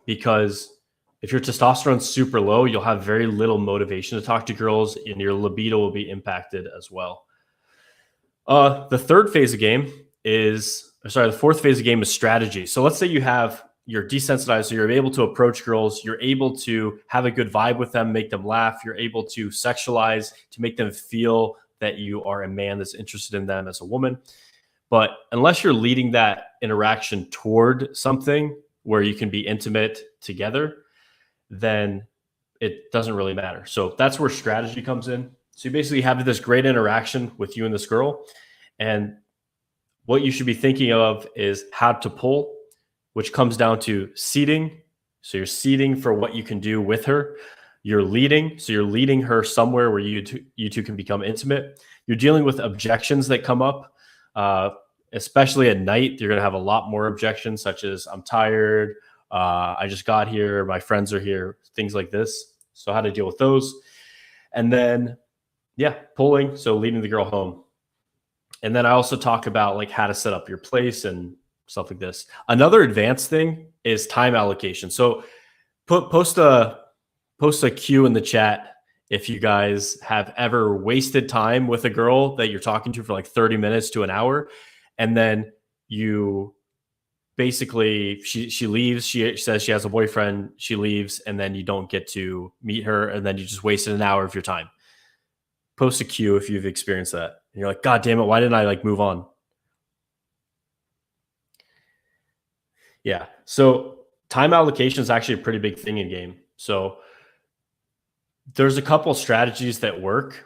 because if your testosterone's super low, you'll have very little motivation to talk to girls, and your libido will be impacted as well. The fourth phase of game is strategy. So let's say you're desensitized, so you're able to approach girls, you're able to have a good vibe with them, make them laugh, you're able to sexualize to make them feel that you are a man that's interested in them as a woman. But unless you're leading that interaction toward something where you can be intimate together, then it doesn't really matter. So that's where strategy comes in. So you basically have this great interaction with you and this girl. And what you should be thinking of is how to pull, which comes down to seating. So you're seating for what you can do with her. You're leading. So you're leading her somewhere where you two can become intimate. You're dealing with objections that come up, especially at night. You're going to have a lot more objections, such as I'm tired, I just got here, my friends are here, things like this. So how to deal with those. And then, yeah, pulling. So leading the girl home. And then I also talk about like how to set up your place and stuff like this. Another advanced thing is time allocation. So post a cue in the chat if you guys have ever wasted time with a girl that you're talking to for like 30 minutes to an hour, and then you basically she leaves, she says she has a boyfriend, she leaves, and then you don't get to meet her, and then you just wasted an hour of your time. Post a cue if you've experienced that. And you're like, God damn it, why didn't I like move on? Yeah. So time allocation is actually a pretty big thing in game. So there's a couple strategies that work.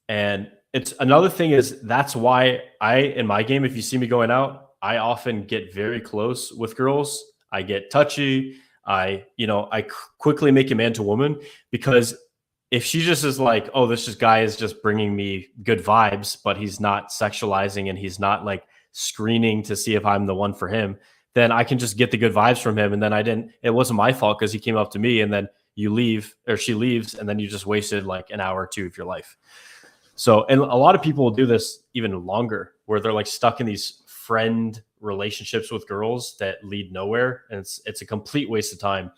And it's another thing is that's why in my game, if you see me going out, I often get very close with girls. I get touchy. I quickly make a man to woman, because if she just is like, oh, this guy is just bringing me good vibes, but he's not sexualizing and he's not like screening to see if I'm the one for him, then I can just get the good vibes from him. And then it wasn't my fault because he came up to me, and then you leave, or she leaves, and then you just wasted like an hour or two of your life. So, and a lot of people will do this even longer, where they're like stuck in these friend relationships with girls that lead nowhere. And it's a complete waste of time.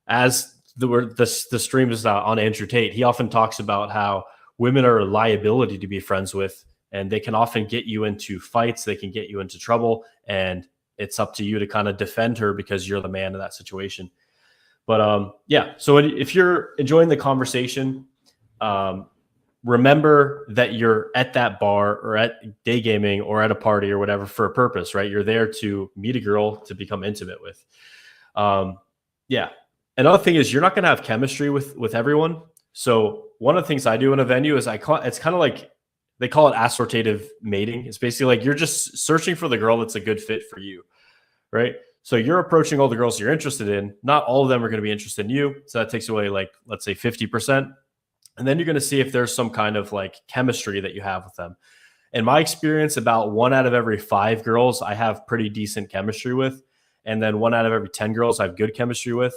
As the stream is on Andrew Tate, he often talks about how women are a liability to be friends with, and they can often get you into fights, they can get you into trouble, and it's up to you to kind of defend her because you're the man in that situation. But yeah, so if you're enjoying the conversation, remember that you're at that bar or at day gaming or at a party or whatever for a purpose, right? You're there to meet a girl to become intimate with. Yeah. Another thing is you're not going to have chemistry with everyone. So one of the things I do in a venue is it's kind of like, they call it assortative mating. It's basically like you're just searching for the girl that's a good fit for you, right? So you're approaching all the girls you're interested in. Not all of them are going to be interested in you. So that takes away like, let's say 50%. And then you're going to see if there's some kind of like chemistry that you have with them. In my experience, about 1 out of every 5 girls I have pretty decent chemistry with. And then 1 out of every 10 girls I have good chemistry with.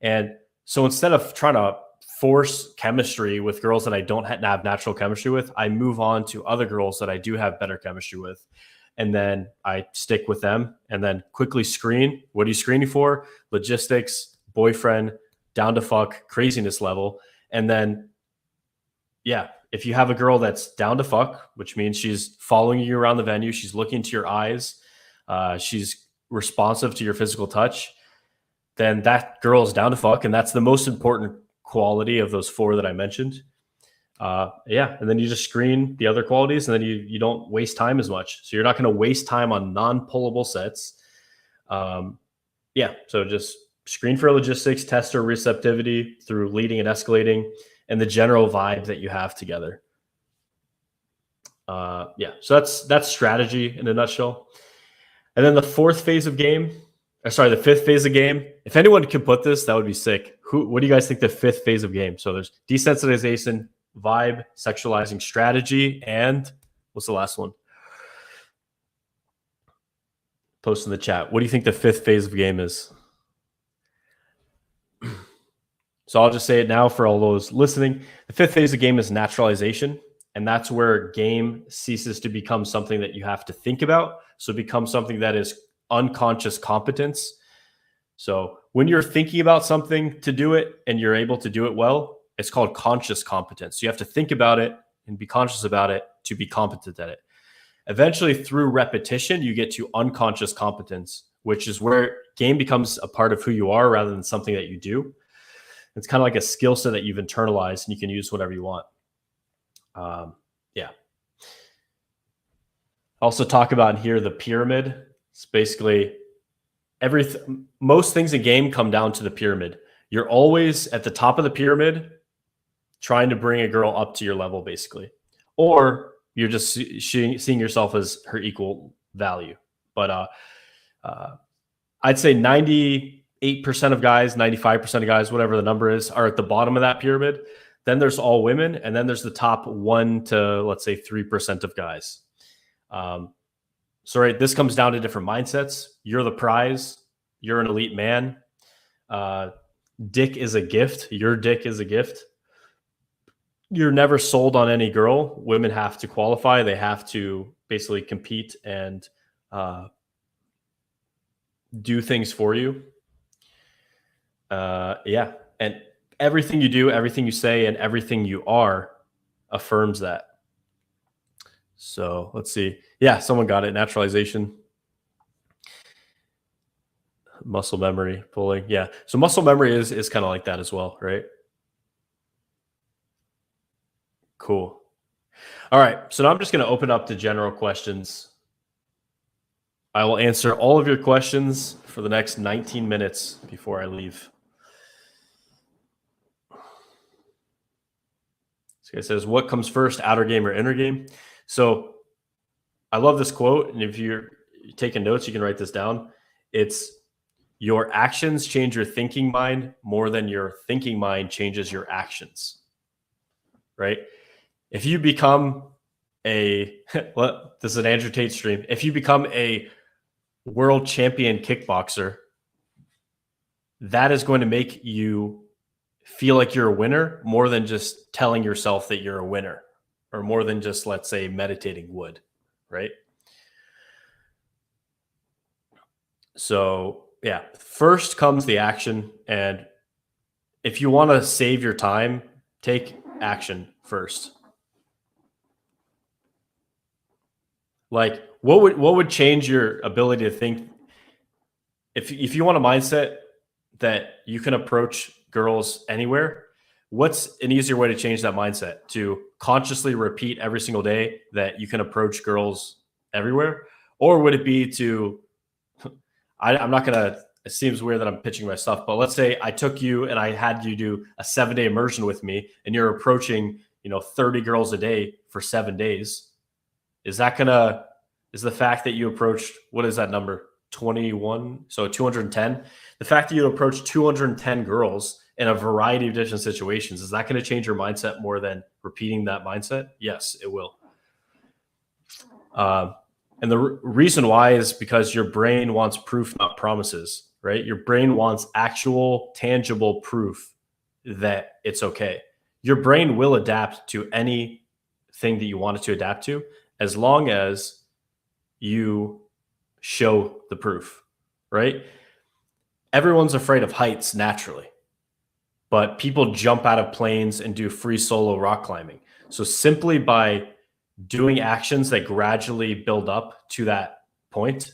And so instead of trying to force chemistry with girls that I don't have natural chemistry with, I move on to other girls that I do have better chemistry with. And then I stick with them and then quickly screen. What are you screening for? Logistics, boyfriend, down to fuck, craziness level. And then, yeah, if you have a girl that's down to fuck, which means she's following you around the venue, she's looking into your eyes, she's responsive to your physical touch, then that girl is down to fuck. And that's the most important quality of those 4 that I mentioned. Yeah. And then you just screen the other qualities, and then you don't waste time as much. So you're not going to waste time on non-pullable sets. Yeah. So just screen for logistics, test her receptivity through leading and escalating, and the general vibe that you have together. Yeah. So that's strategy in a nutshell. And then the 5th phase of game, if anyone could put this, that would be sick. What do you guys think the 5th phase of game? So there's desensitization, vibe, sexualizing, strategy, and what's the last one? Post in the chat. What do you think the 5th phase of game is? So I'll just say it now for all those listening. The 5th phase of game is naturalization. And that's where game ceases to become something that you have to think about. So it becomes something that is unconscious competence. So when you're thinking about something to do it and you're able to do it well, it's called conscious competence. So you have to think about it and be conscious about it to be competent at it. Eventually, through repetition, you get to unconscious competence, which is where game becomes a part of who you are rather than something that you do. It's kind of like a skill set that you've internalized and you can use whatever you want. Yeah. Also talk about in here the pyramid. It's basically most things in game come down to the pyramid. You're always at the top of the pyramid trying to bring a girl up to your level, basically. Or you're just seeing yourself as her equal value. But I'd say 98% of guys, 95% of guys, whatever the number is, are at the bottom of that pyramid. Then there's all women, and then there's the top 1 to, let's say, 3% of guys. So right, this comes down to different mindsets. You're the prize. You're an elite man. Dick is a gift. Your dick is a gift. You're never sold on any girl. Women have to qualify. They have to basically compete and do things for you. Yeah. And everything you do, everything you say, and everything you are affirms that. So let's see. Yeah, someone got it. Naturalization. Muscle memory, pulling. Yeah. So muscle memory is kind of like that as well, right? Cool. All right. So now I'm just going to open up to general questions. I will answer all of your questions for the next 19 minutes before I leave. This guy says, what comes first, outer game or inner game? So I love this quote. And if you're taking notes, you can write this down. It's, your actions change your thinking mind more than your thinking mind changes your actions. Right? If you become well, this is an Andrew Tate stream. If you become a world champion kickboxer, that is going to make you feel like you're a winner more than just telling yourself that you're a winner, or more than just, let's say, meditating would, right? So yeah, first comes the action. And if you want to save your time, take action first. Like, what would change your ability to think? If you want a mindset that you can approach girls anywhere, what's an easier way to change that mindset? To consciously repeat every single day that you can approach girls everywhere? Or would it be to, I'm not going to, it seems weird that I'm pitching my stuff, but let's say I took you and I had you do a 7-day immersion with me, and you're approaching, 30 girls a day for 7 days. Is the fact that you approached, what is that number? 21, so 210. The fact that you approach 210 girls in a variety of different situations, is that going to change your mindset more than repeating that mindset? Yes, it will. And the reason why is because your brain wants proof, not promises, right? Your brain wants actual, tangible proof that it's okay. Your brain will adapt to anything that you want it to adapt to, as long as you show the proof, right? Everyone's afraid of heights naturally, but people jump out of planes and do free solo rock climbing. So simply by doing actions that gradually build up to that point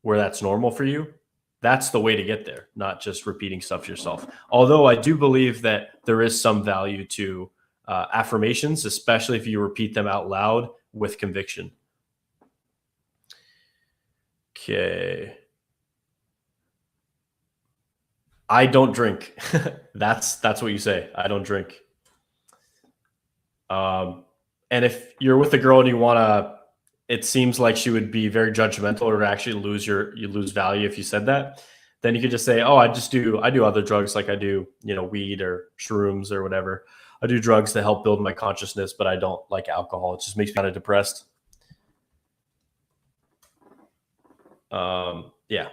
where that's normal for you, that's the way to get there, not just repeating stuff yourself. Although I do believe that there is some value to affirmations, especially if you repeat them out loud with conviction. Okay. I don't drink. That's what you say. I don't drink. And if you're with a girl and you want to, it seems like she would be very judgmental or actually you lose value if you said that, then you could just say, oh, I do other drugs, like I do, weed or shrooms or whatever. I do drugs to help build my consciousness, but I don't like alcohol. It just makes me kind of depressed. Yeah.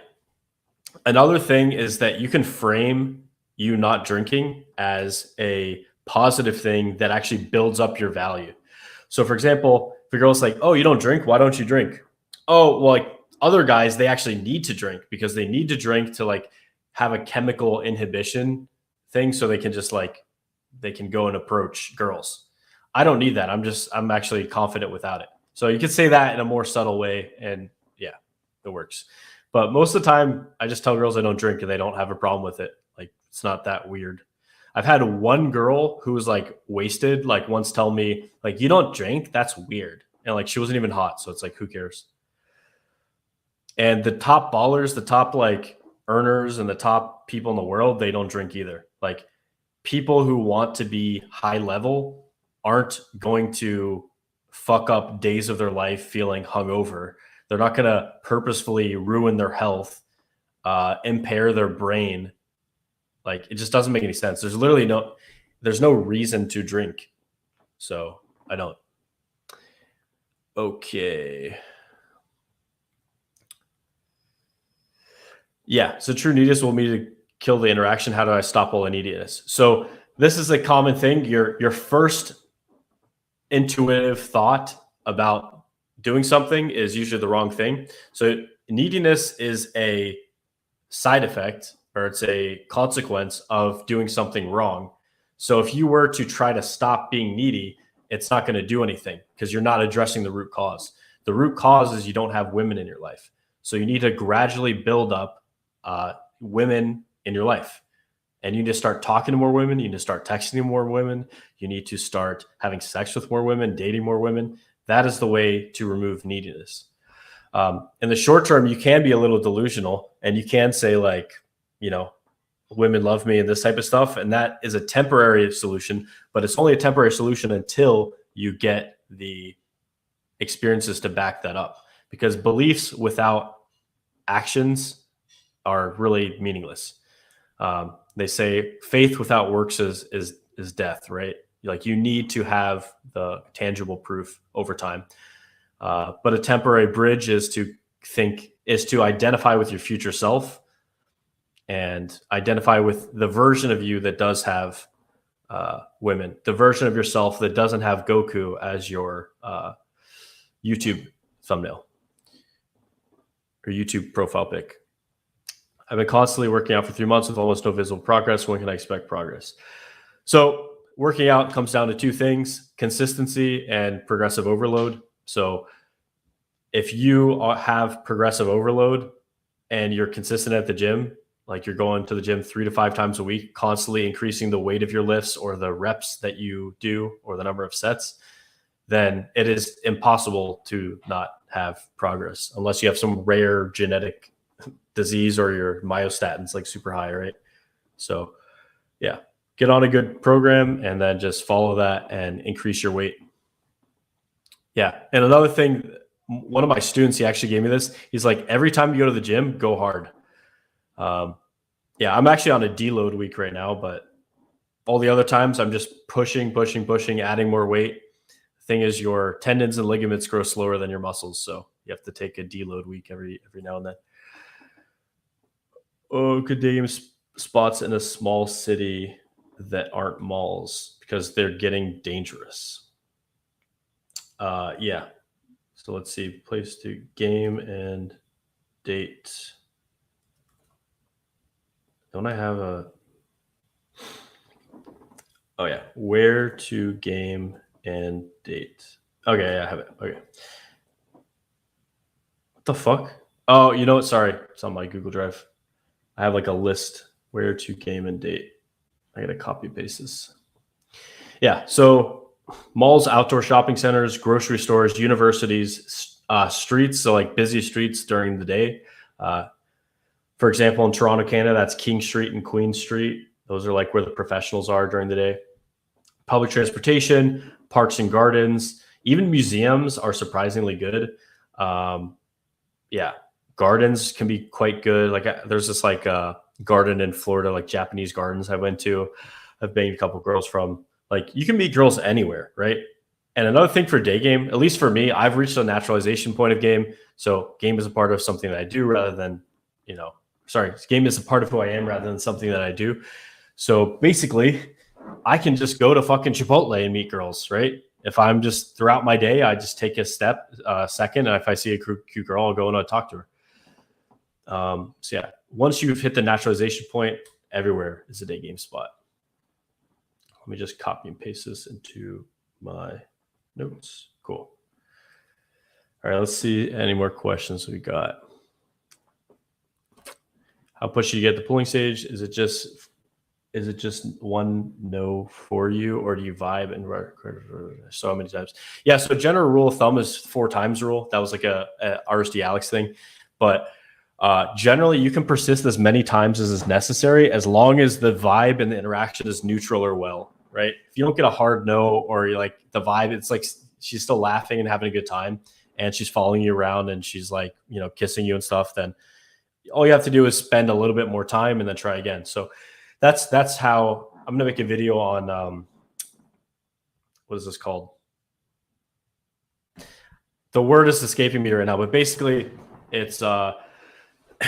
Another thing is that you can frame you not drinking as a positive thing that actually builds up your value. So for example, if a girl's like, oh, you don't drink, why don't you drink? Oh, well, like other guys, they actually need to drink because they need to drink to like have a chemical inhibition thing. So they can just they can go and approach girls. I don't need that. I'm actually confident without it. So you could say that in a more subtle way, and yeah, it works. But most of the time I just tell girls I don't drink and they don't have a problem with it. Like, it's not that weird. I've had one girl who was like wasted, like once tell me like, you don't drink? That's weird. and like she wasn't even hot, so it's like who cares? And the top ballers, the top like earners and the top people in the world, they don't drink either. Like people who want to be high level aren't going to fuck up days of their life feeling hungover. They're not going to purposefully ruin their health, impair their brain. Like it just doesn't make any sense. There's literally there's no reason to drink. So I don't. Okay. Yeah. So true neediness will mean to kill the interaction. How do I stop all the neediness? So this is a common thing. Your first intuitive thought about doing something is usually the wrong thing. So neediness is a side effect, or it's a consequence of doing something wrong. So if you were to try to stop being needy, it's not going to do anything because you're not addressing the root cause. The root cause is you don't have women in your life. So you need to gradually build up women in your life. And you need to start talking to more women. You need to start texting more women. You need to start having sex with more women, dating more women. That is the way to remove neediness. In the short term, you can be a little delusional and you can say like, you know, women love me and this type of stuff. And that is a temporary solution, but it's only a temporary solution until you get the experiences to back that up, because beliefs without actions are really meaningless. They say faith without works is death, right? Like you need to have the tangible proof over time. But a temporary bridge is to identify with your future self and identify with the version of you that does have women, the version of yourself that doesn't have Goku as your YouTube thumbnail or YouTube profile pic. I've been constantly working out for 3 months with almost no visible progress. When can I expect progress? So working out comes down to two things: consistency and progressive overload. So if you have progressive overload and you're consistent at the gym, like you're going to the gym 3 to 5 times a week, constantly increasing the weight of your lifts or the reps that you do or the number of sets, then it is impossible to not have progress unless you have some rare genetic disease or your myostatin's like super high, right? So yeah, get on a good program and then just follow that and increase your weight. Yeah. And another thing, one of my students, he actually gave me this. He's like, every time you go to the gym, go hard. Yeah, I'm actually on a deload week right now, but all the other times I'm just pushing, adding more weight. Thing is, your tendons and ligaments grow slower than your muscles, so you have to take a deload week every now and then. Oh, could day game spots in a small city that aren't malls because they're getting dangerous? Yeah. So let's see. Place to game and date. Don't I have a... Oh, yeah. Where to game and date. Okay, yeah, I have it. Okay. What the fuck? Oh, you know what? Sorry. It's on my Google Drive. I have like a list where to game and date. I got to copy paste this. Yeah. So malls, outdoor shopping centers, grocery stores, universities, streets. So like busy streets during the day. For example, in Toronto, Canada, that's King Street and Queen Street. Those are like where the professionals are during the day. Public transportation, parks and gardens, even museums are surprisingly good. Yeah. Gardens can be quite good. Like there's this like garden in Florida, like Japanese gardens I went to. I've banged a couple girls from. Like you can meet girls anywhere, right? And another thing for day game, at least for me, I've reached a naturalization point of game. So game is a part of something that I do rather than, game is a part of who I am rather than something that I do. So basically, I can just go to fucking Chipotle and meet girls, right? If I'm just throughout my day, I just take a second. And if I see a cute girl, I'll go and I'll talk to her. So yeah, once you've hit the naturalization point, everywhere is a day game spot. Let me just copy and paste this into my notes. Cool. All right, let's see any more questions we got. How pushy you get the pulling stage? Is is it just one no for you, or do you vibe and so many times? Yeah, so general rule of thumb is 4 times rule. That was like a RSD Alex thing. But generally, you can persist as many times as is necessary, as long as the vibe and the interaction is neutral or well, right? If you don't get a hard no, or you're like the vibe, it's like she's still laughing and having a good time, and she's following you around and she's like, you know, kissing you and stuff, then all you have to do is spend a little bit more time and then try again. So that's how I'm going to make a video on, what is this called? The word is escaping me right now, but basically it's,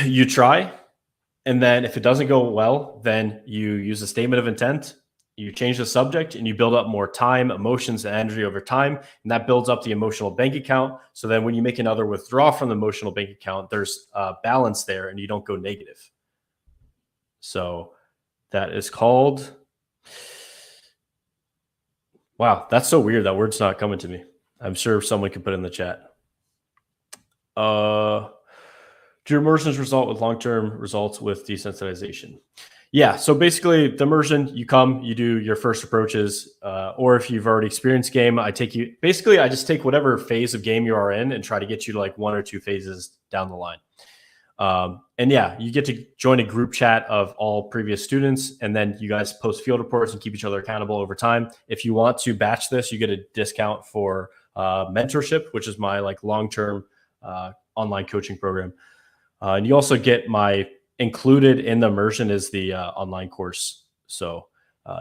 you try, and then if it doesn't go well, then you use a statement of intent, you change the subject, and you build up more time, emotions, and energy over time, and that builds up the emotional bank account. So then when you make another withdrawal from the emotional bank account, there's a balance there, and you don't go negative. So that is called, wow, that's so weird. That word's not coming to me. I'm sure someone could put it in the chat. Do immersions result with long-term results with desensitization? Yeah, so basically the immersion, you come, you do your first approaches, or if you've already experienced game, I just take whatever phase of game you are in and try to get you to like 1 or 2 phases down the line. And yeah, you get to join a group chat of all previous students, and then you guys post field reports and keep each other accountable over time. If you want to batch this, you get a discount for mentorship, which is my like long-term online coaching program. And you also get my included in the immersion is the online course. So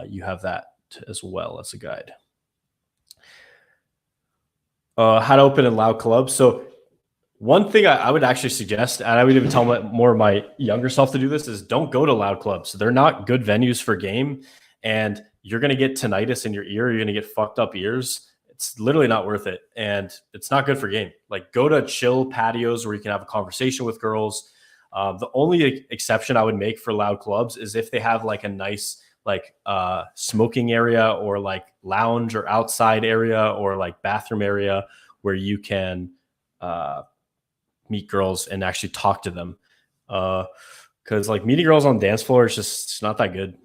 you have that as well as a guide. How to open and allow clubs. So one thing I would actually suggest, and I would even tell more of my younger self to do this, is don't go to loud clubs. They're not good venues for game, and you're going to get tinnitus in your ear. You're going to get fucked up ears. It's literally not worth it, and it's not good for game. Like, go to chill patios where you can have a conversation with girls. The only exception I would make for loud clubs is if they have like a nice like smoking area, or like lounge or outside area, or like bathroom area where you can meet girls and actually talk to them. Because like meeting girls on dance floor is just, it's not that good,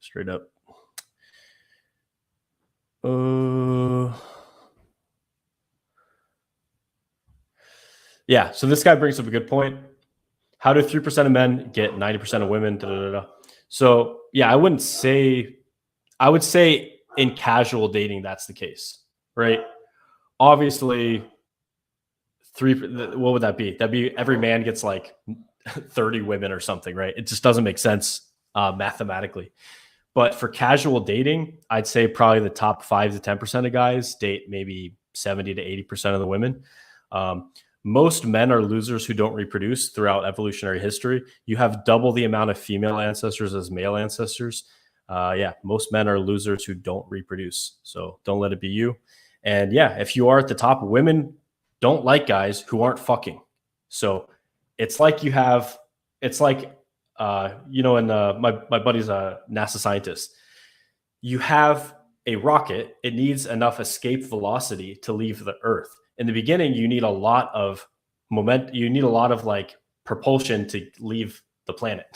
straight up. Yeah, so this guy brings up a good point. How do 3% of men get 90% of women? Da, da, da, da. So yeah, I would say in casual dating, that's the case, right? Obviously, what would that be? That'd be every man gets like 30 women or something, right? It just doesn't make sense mathematically. But for casual dating, I'd say probably the top 5 to 10% of guys date maybe 70 to 80% of the women. Most men are losers who don't reproduce throughout evolutionary history. You have double the amount of female ancestors as male ancestors. Yeah, most men are losers who don't reproduce. So don't let it be you. And yeah, if you are at the top, women don't like guys who aren't fucking. So it's like you have, it's like, you know, and my buddy's a NASA scientist. You have a rocket. It needs enough escape velocity to leave the Earth. In the beginning, you need a lot of momentum. You need a lot of like propulsion to leave the planet.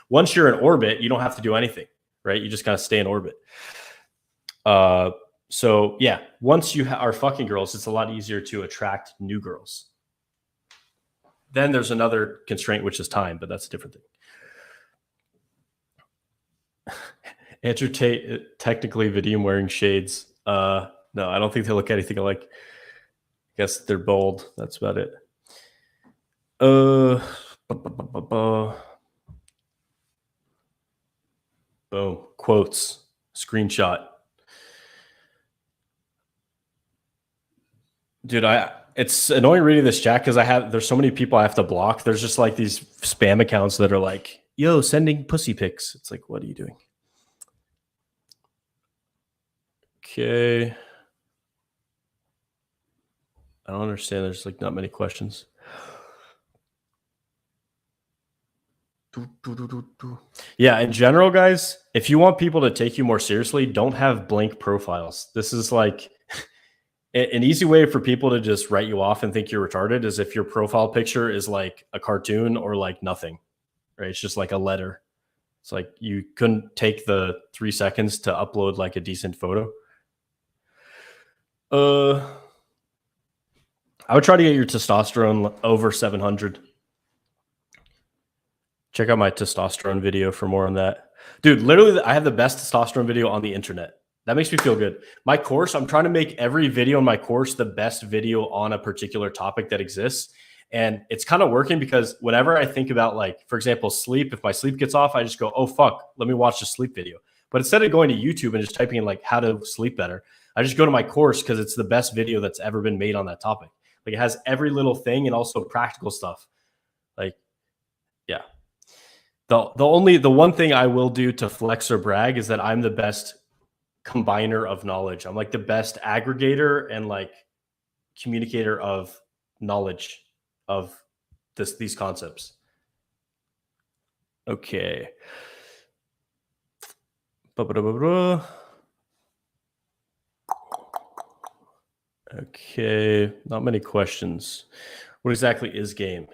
Once you're in orbit, you don't have to do anything, right? You just kind of stay in orbit. So yeah, once you are fucking girls, it's a lot easier to attract new girls. Then there's another constraint, which is time, but that's a different thing. Andrew Tate, technically Vadim wearing shades. No, I don't think they look anything alike. I guess they're bold. That's about it. Boom. Quotes. Screenshot. Dude, it's annoying reading this chat because there's so many people I have to block. There's just like these spam accounts that are like, yo, sending pussy pics. It's like, what are you doing? Okay. I don't understand. There's like not many questions. Yeah, in general, guys, if you want people to take you more seriously, don't have blank profiles. This is like an easy way for people to just write you off and think you're retarded is if your profile picture is like a cartoon or like nothing, right? It's just like a letter. It's like you couldn't take the 3 seconds to upload like a decent photo. I would try to get your testosterone over 700. Check out my testosterone video for more on that. Dude, literally, I have the best testosterone video on the internet. That makes me feel good. My course, I'm trying to make every video in my course the best video on a particular topic that exists. And it's kind of working because whenever I think about, like, for example, sleep, if my sleep gets off, I just go, oh, fuck, let me watch the sleep video. But instead of going to YouTube and just typing in, like, how to sleep better, I just go to my course because it's the best video that's ever been made on that topic. Like, it has every little thing and also practical stuff. Like, yeah. The one thing I will do to flex or brag is that I'm the best combiner of knowledge. I'm like the best aggregator and like communicator of knowledge of these concepts. Okay. Okay, not many questions. What exactly is game?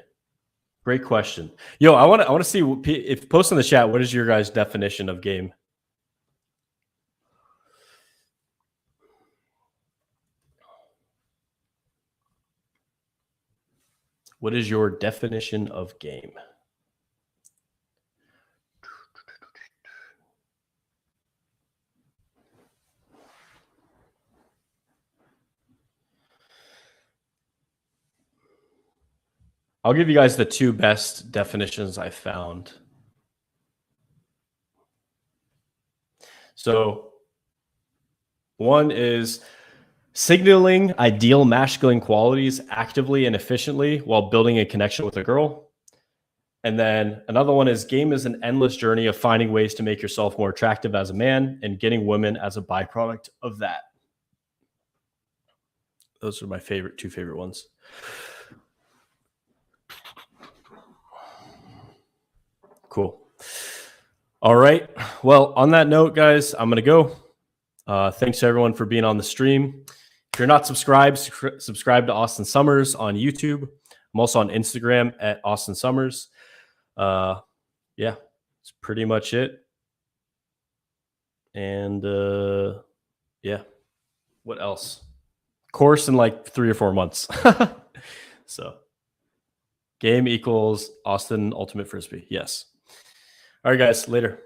Great question. Yo, I want to see if post in the chat. What is your guys' definition of game? What is your definition of game? I'll give you guys the two best definitions I found. So one is signaling ideal masculine qualities actively and efficiently while building a connection with a girl. And then another one is game is an endless journey of finding ways to make yourself more attractive as a man and getting women as a byproduct of that. Those are my two favorite ones. Cool. All right. Well, on that note, guys, I'm going to go. Thanks to everyone for being on the stream. If you're not subscribed, subscribe to Austen Summers on YouTube. I'm also on Instagram at Austen Summers. Yeah, that's pretty much it. And yeah, what else? Course in like 3 or 4 months. So game equals Austen Ultimate Frisbee. Yes. All right, guys, later.